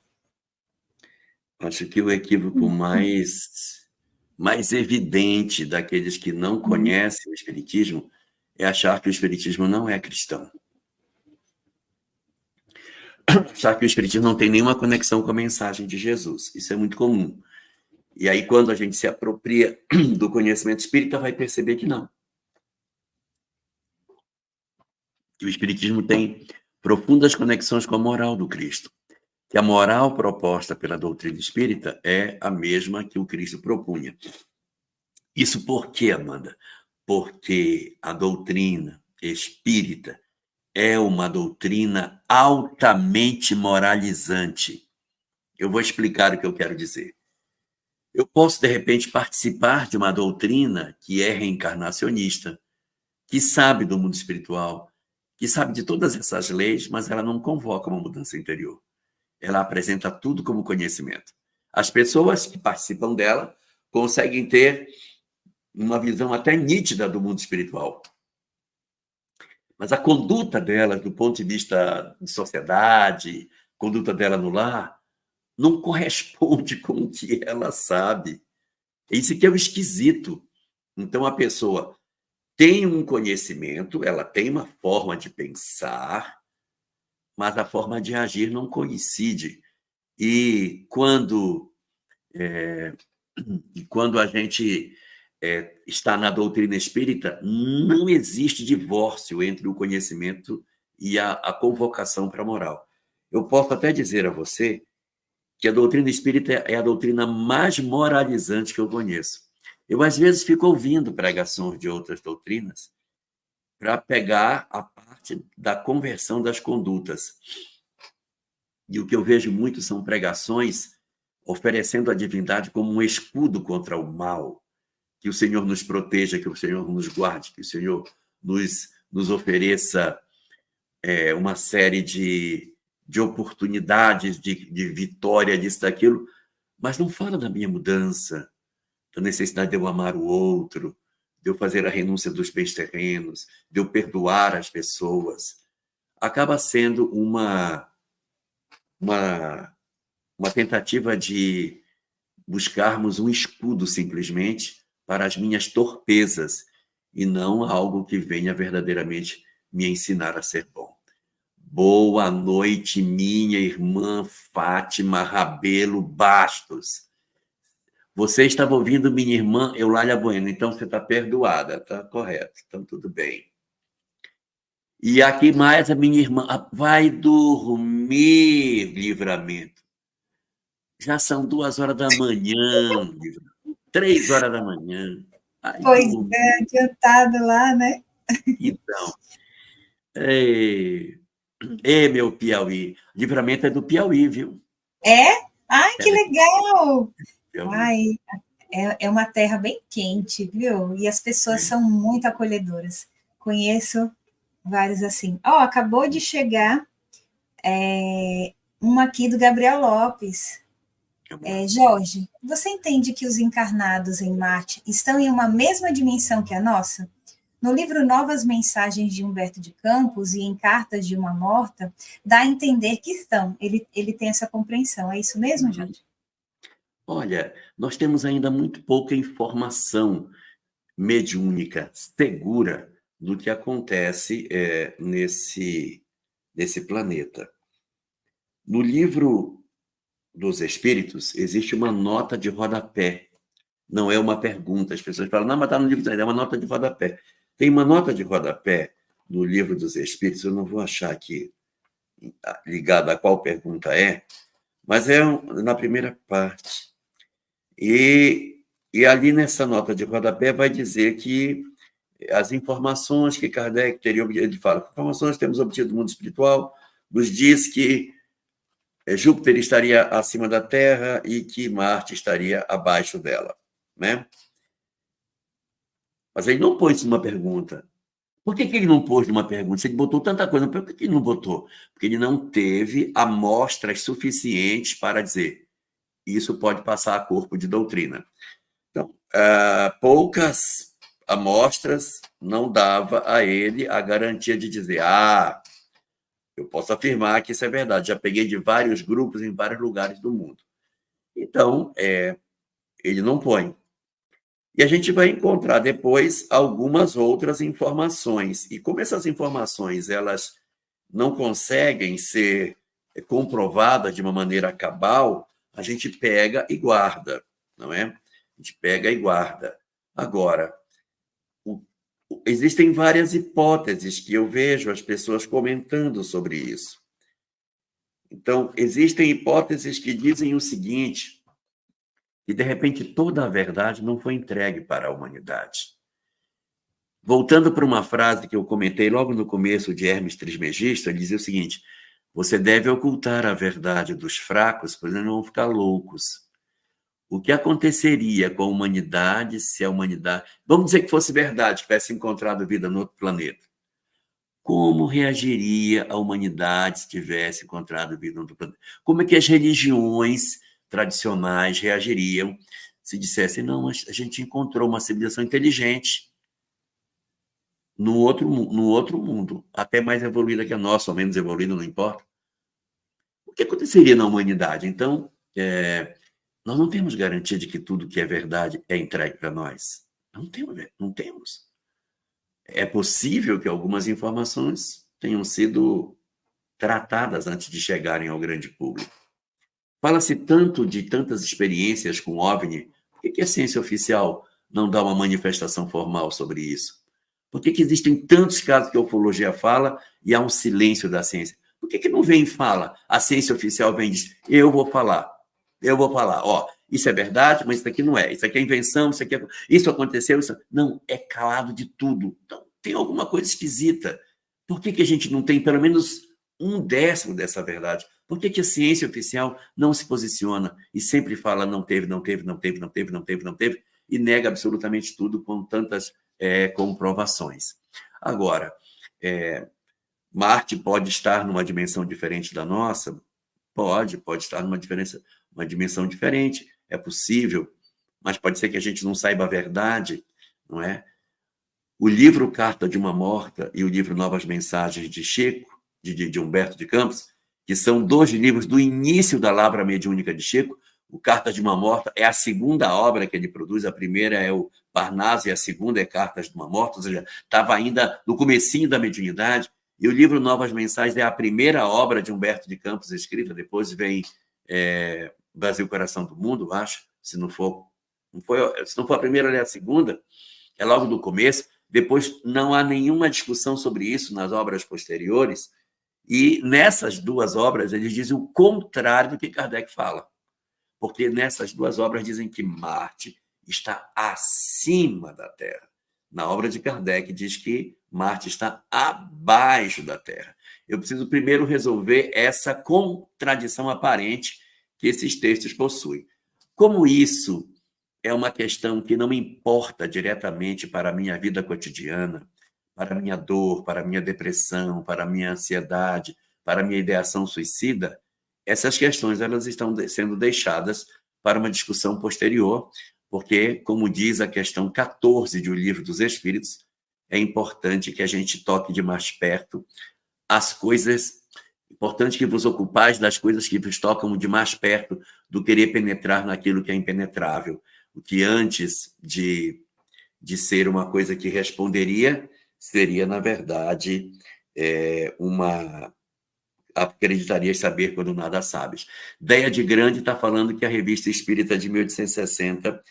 B: Acho que o equívoco mais evidente daqueles que não conhecem o espiritismo é achar que o espiritismo não é cristão. Achar que o espiritismo não tem nenhuma conexão com a mensagem de Jesus. Isso é muito comum. E aí, quando a gente se apropria do conhecimento espírita, vai perceber que não. Que o espiritismo tem profundas conexões com a moral do Cristo. Que a moral proposta pela doutrina espírita é a mesma que o Cristo propunha. Isso por quê, Amanda? Porque a doutrina espírita é uma doutrina altamente moralizante. Eu vou explicar o que eu quero dizer. Eu posso, de repente, participar de uma doutrina que é reencarnacionista, que sabe do mundo espiritual, que sabe de todas essas leis, mas ela não convoca uma mudança interior. Ela apresenta tudo como conhecimento. As pessoas que participam dela conseguem ter uma visão até nítida do mundo espiritual. Mas a conduta delas, do ponto de vista de sociedade, conduta dela no lar, não corresponde com o que ela sabe. Isso que é o esquisito. Então, a pessoa tem um conhecimento, ela tem uma forma de pensar, mas a forma de agir não coincide. E quando a gente está na doutrina espírita, não existe divórcio entre o conhecimento e a convocação para a moral. Eu posso até dizer a você que a doutrina espírita é a doutrina mais moralizante que eu conheço. Eu, às vezes, fico ouvindo pregações de outras doutrinas para pegar a parte da conversão das condutas. E o que eu vejo muito são pregações oferecendo a divindade como um escudo contra o mal. Que o Senhor nos proteja, que o Senhor nos guarde, que o Senhor nos ofereça uma série de oportunidades, de vitória, disso, daquilo, mas não fala da minha mudança, da necessidade de eu amar o outro, de eu fazer a renúncia dos bens terrenos, de eu perdoar as pessoas. Acaba sendo uma tentativa de buscarmos um escudo, simplesmente, para as minhas torpezas, e não algo que venha verdadeiramente me ensinar a ser bom. Boa noite, minha irmã Fátima Rabelo Bastos. Você estava ouvindo minha irmã Eulália Bueno, então você está perdoada, está correto, então tudo bem. E aqui mais a minha irmã, vai dormir, Livramento. Já são 2h da manhã, 3h da manhã. Ai,
A: pois é, adiantado lá, né?
B: Então, meu Piauí. Livramento é do Piauí, viu?
A: É? Ai, que legal!
B: Piauí.
A: Ai, é uma terra bem quente, viu? E as pessoas são muito acolhedoras. Conheço vários assim. Acabou de chegar uma aqui do Gabriel Lopes. Jorge, você entende que os encarnados em Marte estão em uma mesma dimensão que a nossa? No livro Novas Mensagens de Humberto de Campos e em Cartas de uma Morta, dá a entender que estão. Ele tem essa compreensão. É isso mesmo, Jorge?
B: Olha, nós temos ainda muito pouca informação mediúnica segura do que acontece nesse planeta. No livro dos Espíritos, existe uma nota de rodapé. Não é uma pergunta. As pessoas falam, não, mas está no livro, é uma nota de rodapé. Tem uma nota de rodapé no livro dos Espíritos, eu não vou achar aqui ligada a qual pergunta é, mas é na primeira parte. E ali nessa nota de rodapé vai dizer que as informações que Kardec teria obtido, ele fala, informações que temos obtido do mundo espiritual, nos diz que Júpiter estaria acima da Terra e que Marte estaria abaixo dela, né? Mas ele não pôs uma pergunta. Por que ele não pôs uma pergunta? Se ele botou tanta coisa, por que ele não botou? Porque ele não teve amostras suficientes para dizer isso pode passar a corpo de doutrina. Então, poucas amostras não dava a ele a garantia de dizer eu posso afirmar que isso é verdade, já peguei de vários grupos em vários lugares do mundo. Então, ele não põe. E a gente vai encontrar depois algumas outras informações. E como essas informações elas não conseguem ser comprovadas de uma maneira cabal, a gente pega e guarda. não é? A gente pega e guarda. Agora, existem várias hipóteses que eu vejo as pessoas comentando sobre isso. Então, existem hipóteses que dizem o seguinte, que, de repente, toda a verdade não foi entregue para a humanidade. Voltando para uma frase que eu comentei logo no começo de Hermes Trismegisto, ele dizia o seguinte, você deve ocultar a verdade dos fracos, pois eles não vão ficar loucos. O que aconteceria com a humanidade se a humanidade... Vamos dizer que fosse verdade, que tivesse encontrado vida no outro planeta. Como reagiria a humanidade se tivesse encontrado vida no outro planeta? Como é que as religiões tradicionais reagiriam se dissessem, não, a gente encontrou uma civilização inteligente no outro mundo, até mais evoluída que a nossa, ou menos evoluída, não importa. O que aconteceria na humanidade? Então, nós não temos garantia de que tudo que é verdade é entregue para nós. Não temos. É possível que algumas informações tenham sido tratadas antes de chegarem ao grande público. Fala-se tanto de tantas experiências com OVNI, por que a ciência oficial não dá uma manifestação formal sobre isso? Por que existem tantos casos que a ufologia fala e há um silêncio da ciência? Por que não vem e fala? A ciência oficial vem e diz, eu vou falar, ó, isso é verdade, mas isso aqui não é, isso aqui é invenção, isso aconteceu, isso... Não, é calado de tudo. Então, tem alguma coisa esquisita. Por que a gente não tem pelo menos 1/10 dessa verdade? Por que a ciência oficial não se posiciona e sempre fala não teve, e nega absolutamente tudo com tantas comprovações? Agora, Marte pode estar numa dimensão diferente da nossa? Pode estar numa dimensão diferente, é possível, mas pode ser que a gente não saiba a verdade, não é? O livro Carta de uma Morta e o livro Novas Mensagens de Chico, de Humberto de Campos, que são 2 livros do início da Lavra Mediúnica de Chico. O Carta de uma Morta é a segunda obra que ele produz, a primeira é o Parnaso e a segunda é Cartas de uma Morta, ou seja, estava ainda no comecinho da mediunidade. E o livro Novas Mensagens é a primeira obra de Humberto de Campos escrita, depois vem Brasil, Coração do Mundo, acho, se não for a primeira, é a segunda, é logo do começo. Depois não há nenhuma discussão sobre isso nas obras posteriores, e nessas 2 obras eles dizem o contrário do que Kardec fala, porque nessas 2 obras dizem que Marte está acima da Terra. Na obra de Kardec diz que Marte está abaixo da Terra. Eu preciso primeiro resolver essa contradição aparente que esses textos possuem. Como isso é uma questão que não me importa diretamente para a minha vida cotidiana, para a minha dor, para a minha depressão, para a minha ansiedade, para a minha ideação suicida, essas questões elas estão sendo deixadas para uma discussão posterior, porque, como diz a questão 14 do Livro dos Espíritos, é importante que a gente toque de mais perto as coisas, importante que vos ocupais das coisas que vos tocam de mais perto do querer penetrar naquilo que é impenetrável. O que antes de ser uma coisa que responderia, seria, na verdade, acreditarias saber quando nada sabes. Deia de Grande está falando que a Revista Espírita de 1860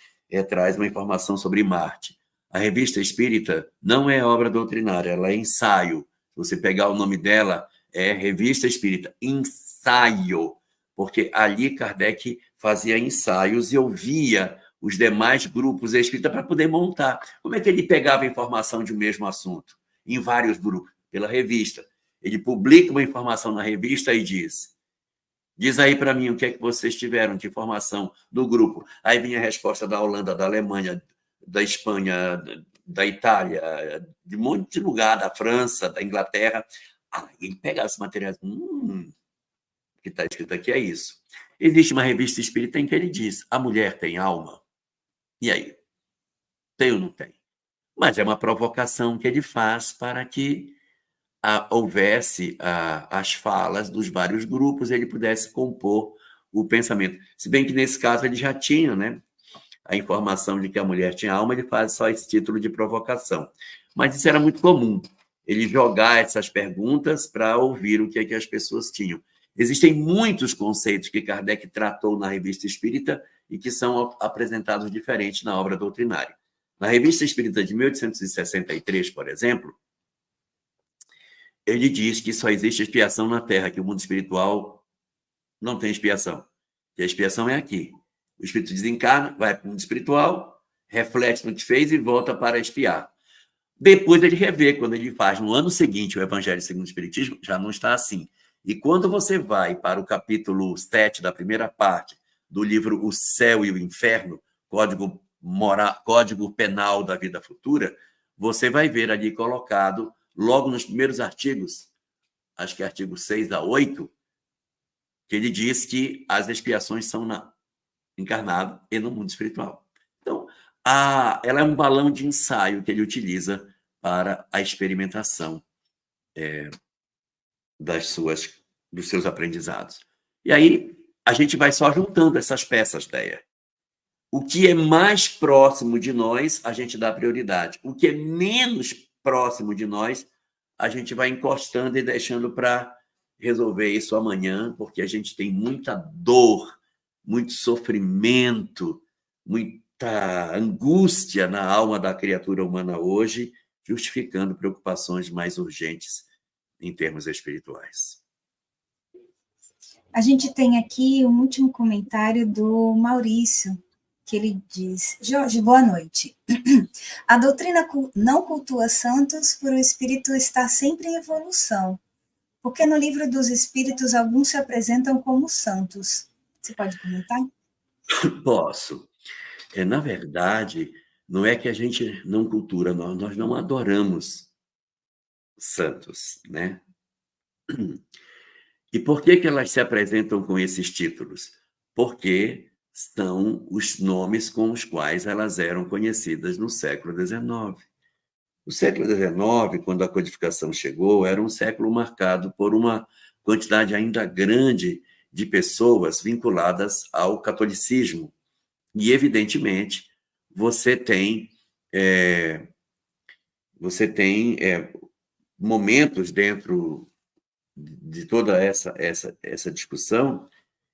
B: traz uma informação sobre Marte. A Revista Espírita não é obra doutrinária, ela é ensaio. Se você pegar o nome dela, é Revista Espírita, ensaio, porque ali Kardec fazia ensaios e ouvia os demais grupos espíritas para poder montar. Como é que ele pegava a informação de um mesmo assunto? Em vários grupos, pela revista. Ele publica uma informação na revista e diz aí para mim o que é que vocês tiveram de informação do grupo. Aí vinha a resposta da Holanda, da Alemanha, da Espanha, da Itália, de um monte de lugar, da França, da Inglaterra. Ele pegava esses materiais. O que está escrito aqui é isso. Existe uma revista espírita em que ele diz, a mulher tem alma? E aí? Tem ou não tem? Mas é uma provocação que ele faz para que houvesse as falas dos vários grupos, ele pudesse compor o pensamento. Se bem que, nesse caso, ele já tinha, né, a informação de que a mulher tinha alma, ele faz só esse título de provocação. Mas isso era muito comum, ele jogar essas perguntas para ouvir o que é que as pessoas tinham. Existem muitos conceitos que Kardec tratou na Revista Espírita e que são apresentados diferentes na obra doutrinária. Na Revista Espírita de 1863, por exemplo, ele diz que só existe expiação na Terra, que o mundo espiritual não tem expiação. Que a expiação é aqui. O espírito desencarna, vai para o mundo espiritual, reflete no que fez e volta para expiar. Depois ele revê, quando ele faz no ano seguinte o Evangelho segundo o Espiritismo, já não está assim. E quando você vai para o capítulo 7 da primeira parte do livro O Céu e o Inferno, Código Penal da Vida Futura, você vai ver ali colocado, logo nos primeiros artigos, acho que artigos 6 a 8, que ele diz que as expiações são encarnado e no mundo espiritual. Então, ela é um balão de ensaio que ele utiliza para a experimentação dos seus aprendizados. E aí, a gente vai só juntando essas peças, Deia. O que é mais próximo de nós, a gente dá prioridade. O que é menos próximo de nós, a gente vai encostando e deixando para resolver isso amanhã, porque a gente tem muita dor, muito sofrimento, muita angústia na alma da criatura humana hoje, justificando preocupações mais urgentes em termos espirituais.
A: A gente tem aqui um último comentário do Maurício, que ele diz: Jorge, boa noite. A doutrina não cultua santos por o espírito estar sempre em evolução, porque no livro dos espíritos alguns se apresentam como santos. Você pode comentar?
B: Posso. Na verdade, não é que a gente não cultura, nós não adoramos santos, né? E por que elas se apresentam com esses títulos? Porque são os nomes com os quais elas eram conhecidas no século XIX. O século XIX, quando a codificação chegou, era um século marcado por uma quantidade ainda grande de pessoas vinculadas ao catolicismo. E, evidentemente, você tem momentos dentro de toda essa discussão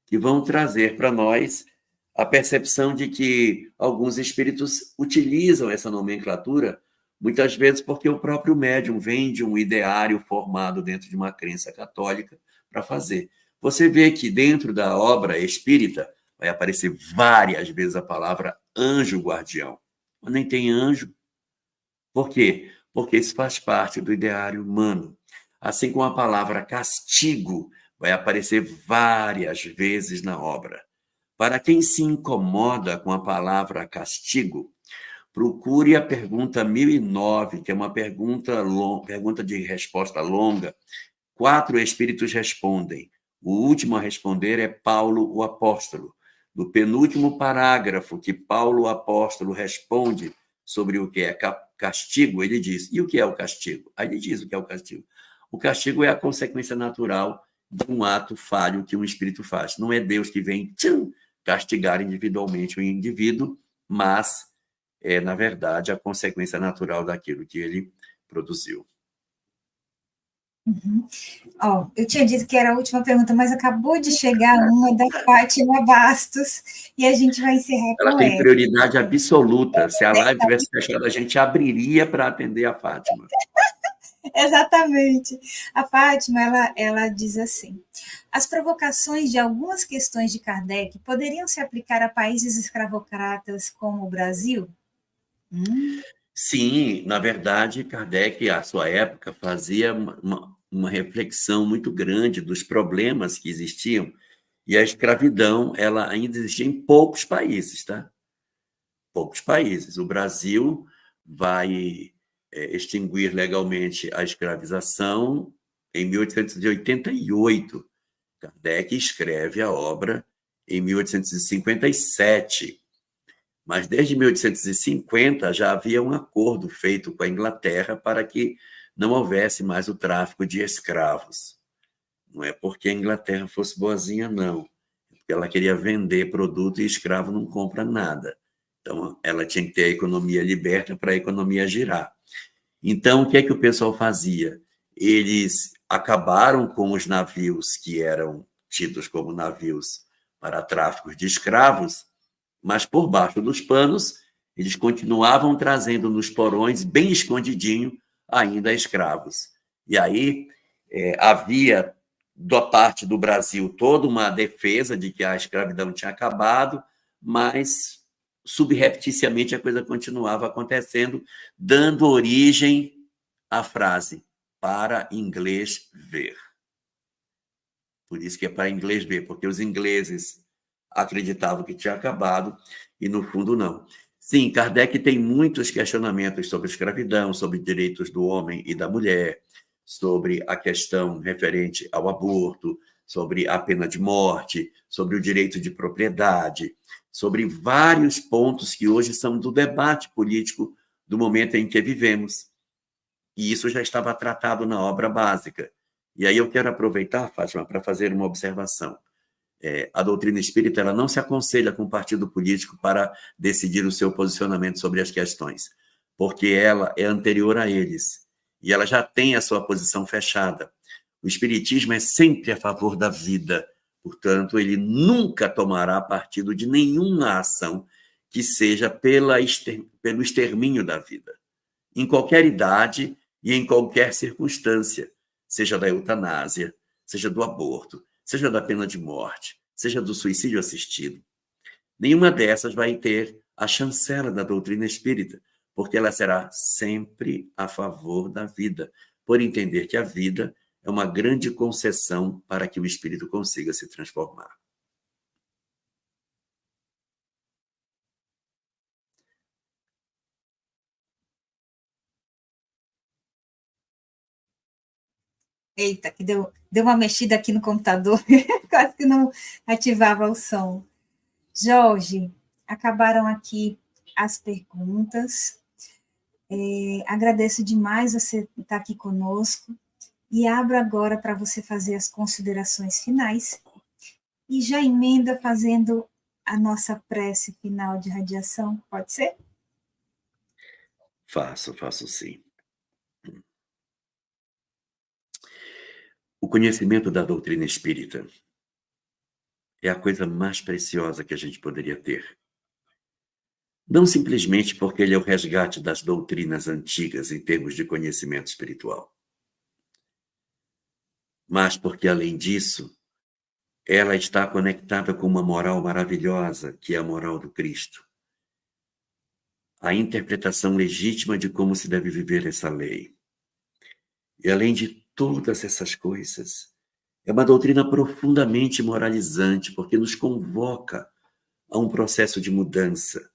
B: que vão trazer para nós a percepção de que alguns espíritos utilizam essa nomenclatura, muitas vezes porque o próprio médium vem de um ideário formado dentro de uma crença católica para fazer. Você vê que dentro da obra espírita vai aparecer várias vezes a palavra anjo guardião, mas nem tem anjo. Por quê? Porque isso faz parte do ideário humano. Assim como a palavra castigo vai aparecer várias vezes na obra. Para quem se incomoda com a palavra castigo, procure a pergunta 1009, que é uma pergunta de resposta longa. 4 espíritos respondem. O último a responder é Paulo, o apóstolo. No penúltimo parágrafo que Paulo, o apóstolo, responde sobre o que é castigo, ele diz: e o que é o castigo? Aí ele diz o que é o castigo. O castigo é a consequência natural de um ato falho que um espírito faz. Não é Deus que vem castigar individualmente o indivíduo, mas é, na verdade, a consequência natural daquilo que ele produziu.
A: Uhum. Eu tinha dito que era a última pergunta, mas acabou de chegar uma da Fátima Bastos e a gente vai encerrar com ela.
B: Ela tem prioridade absoluta. Se a live tivesse fechado, a gente abriria para atender a Fátima.
A: Exatamente. A Fátima, ela diz assim: as provocações de algumas questões de Kardec poderiam se aplicar a países escravocratas como o Brasil?
B: Sim, na verdade, Kardec, à sua época, fazia uma reflexão muito grande dos problemas que existiam, e a escravidão ela ainda existia em poucos países, tá? Poucos países. O Brasil vai extinguir legalmente a escravização em 1888. Kardec escreve a obra em 1857. Mas desde 1850 já havia um acordo feito com a Inglaterra para que não houvesse mais o tráfico de escravos. Não é porque a Inglaterra fosse boazinha, não. É porque ela queria vender produto e escravo não compra nada. Então, ela tinha que ter a economia liberta para a economia girar. Então, o que é que o pessoal fazia? Eles acabaram com os navios que eram tidos como navios para tráfico de escravos Mas por baixo dos panos, eles continuavam trazendo nos porões, bem escondidinho, ainda escravos. E aí havia, da parte do Brasil, toda uma defesa de que a escravidão tinha acabado, mas subrepticiamente a coisa continuava acontecendo, dando origem à frase para inglês ver. Por isso que é para inglês ver, porque os ingleses acreditavam que tinha acabado e, no fundo, não. Sim, Kardec tem muitos questionamentos sobre escravidão, sobre direitos do homem e da mulher, sobre a questão referente ao aborto, sobre a pena de morte, sobre o direito de propriedade, sobre vários pontos que hoje são do debate político do momento em que vivemos. E isso já estava tratado na obra básica. E aí eu quero aproveitar, Fátima, para fazer uma observação. A doutrina espírita ela não se aconselha com o partido político para decidir o seu posicionamento sobre as questões, porque ela é anterior a eles e ela já tem a sua posição fechada. O espiritismo é sempre a favor da vida, portanto, ele nunca tomará partido de nenhuma ação que seja pelo extermínio da vida, em qualquer idade e em qualquer circunstância, seja da eutanásia, seja do aborto, seja da pena de morte, seja do suicídio assistido. Nenhuma dessas vai ter a chancela da doutrina espírita, porque ela será sempre a favor da vida, por entender que a vida é uma grande concessão para que o espírito consiga se transformar.
A: Eita, que deu uma mexida aqui no computador, quase que não ativava o som. Jorge, acabaram aqui as perguntas. Agradeço demais você estar aqui conosco e abro agora para você fazer as considerações finais e já emenda fazendo a nossa prece final de radiação, pode ser?
B: Faço sim. O conhecimento da doutrina espírita é a coisa mais preciosa que a gente poderia ter. Não simplesmente porque ele é o resgate das doutrinas antigas em termos de conhecimento espiritual, mas porque, além disso, ela está conectada com uma moral maravilhosa, que é a moral do Cristo. A interpretação legítima de como se deve viver essa lei. E, além de todas essas coisas, é uma doutrina profundamente moralizante, porque nos convoca a um processo de mudança.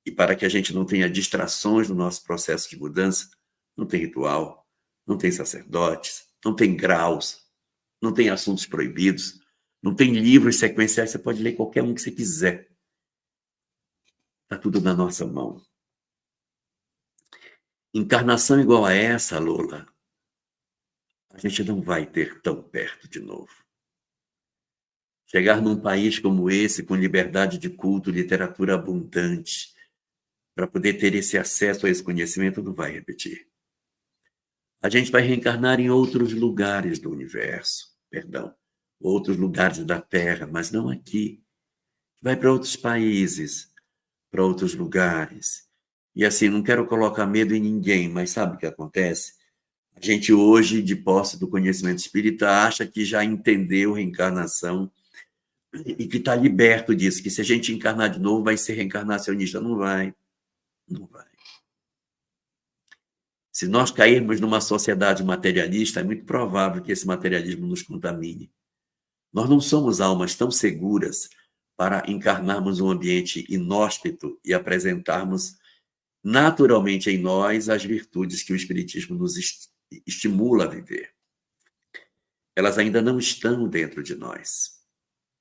B: E para que a gente não tenha distrações no nosso processo de mudança, não tem ritual, não tem sacerdotes, não tem graus, não tem assuntos proibidos, não tem livros sequenciais, você pode ler qualquer um que você quiser. Está tudo na nossa mão. Encarnação igual a essa, Lola, a gente não vai ter tão perto de novo. Chegar num país como esse, com liberdade de culto, literatura abundante, para poder ter esse acesso a esse conhecimento, não vai repetir. A gente vai reencarnar em outros lugares do universo, outros lugares da Terra, mas não aqui. Vai para outros países, para outros lugares. E assim, não quero colocar medo em ninguém, mas sabe o que acontece? A gente hoje, de posse do conhecimento espírita, acha que já entendeu reencarnação e que está liberto disso, que se a gente encarnar de novo vai ser reencarnacionista. Não vai. Não vai. Se nós cairmos numa sociedade materialista, é muito provável que esse materialismo nos contamine. Nós não somos almas tão seguras para encarnarmos um ambiente inóspito e apresentarmos naturalmente em nós as virtudes que o Espiritismo nos estimula a viver. Elas ainda não estão dentro de nós.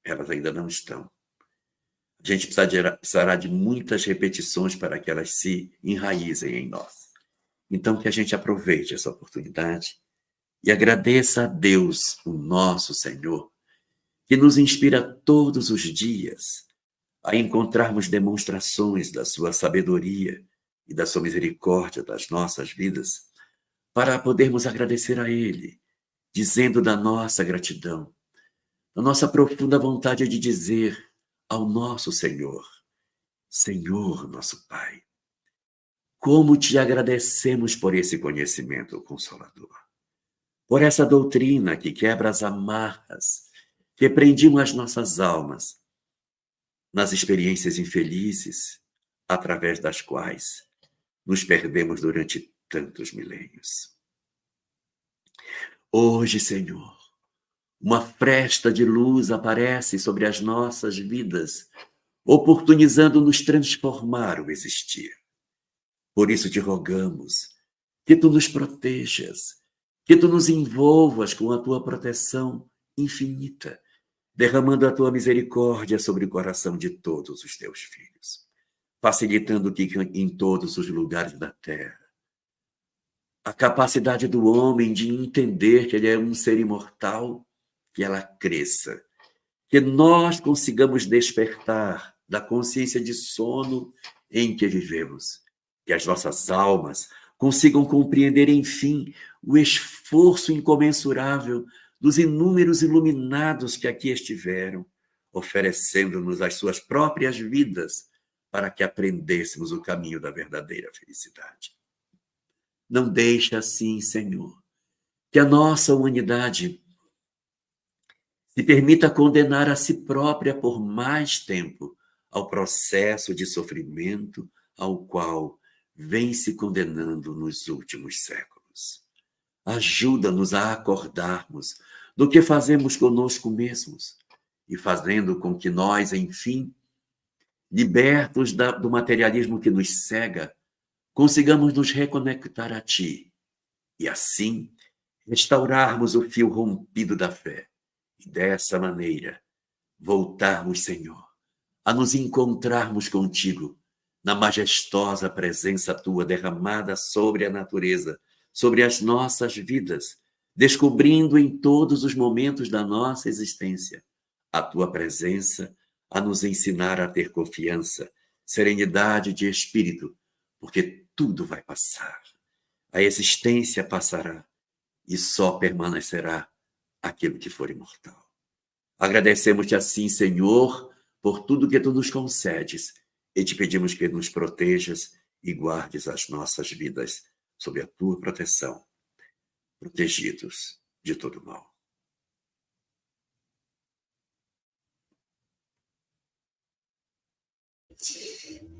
B: Elas ainda não estão. A gente precisará de muitas repetições para que elas se enraizem em nós. Então, que a gente aproveite essa oportunidade e agradeça a Deus, o nosso Senhor, que nos inspira todos os dias a encontrarmos demonstrações da sua sabedoria e da sua misericórdia das nossas vidas, para podermos agradecer a Ele, dizendo da nossa gratidão, da nossa profunda vontade de dizer ao nosso Senhor: Senhor, nosso Pai, como te agradecemos por esse conhecimento consolador, por essa doutrina que quebra as amarras que prendiam as nossas almas nas experiências infelizes através das quais nos perdemos durante tantos milênios. Hoje, Senhor, uma fresta de luz aparece sobre as nossas vidas, oportunizando-nos transformar o existir. Por isso te rogamos que tu nos protejas, que tu nos envolvas com a tua proteção infinita, derramando a tua misericórdia sobre o coração de todos os teus filhos, facilitando que em todos os lugares da terra a capacidade do homem de entender que ele é um ser imortal, que ela cresça, que nós consigamos despertar da consciência de sono em que vivemos, que as nossas almas consigam compreender, enfim, o esforço incomensurável dos inúmeros iluminados que aqui estiveram, oferecendo-nos as suas próprias vidas para que aprendêssemos o caminho da verdadeira felicidade. Não deixa assim, Senhor, que a nossa humanidade se permita condenar a si própria por mais tempo ao processo de sofrimento ao qual vem se condenando nos últimos séculos. Ajuda-nos a acordarmos do que fazemos conosco mesmos e fazendo com que nós, enfim, libertos do materialismo que nos cega, consigamos nos reconectar a Ti e, assim, restaurarmos o fio rompido da fé e, dessa maneira, voltarmos, Senhor, a nos encontrarmos contigo na majestosa presença Tua derramada sobre a natureza, sobre as nossas vidas, descobrindo em todos os momentos da nossa existência a Tua presença a nos ensinar a ter confiança, serenidade de espírito, porque tudo vai passar. A existência passará e só permanecerá aquilo que for imortal. Agradecemos-te assim, Senhor, por tudo que Tu nos concedes e te pedimos que nos protejas e guardes as nossas vidas sob a Tua proteção, protegidos de todo mal.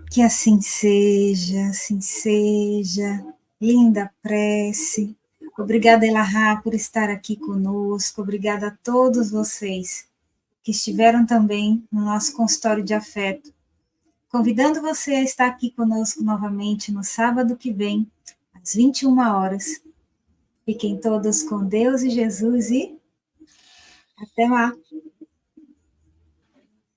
A: Que assim seja, assim seja. Linda prece. Obrigada, Elahá, por estar aqui conosco. Obrigada a todos vocês que estiveram também no nosso consultório de afeto. Convidando você a estar aqui conosco novamente no sábado que vem, às 21 horas. Fiquem todos com Deus e Jesus e até lá!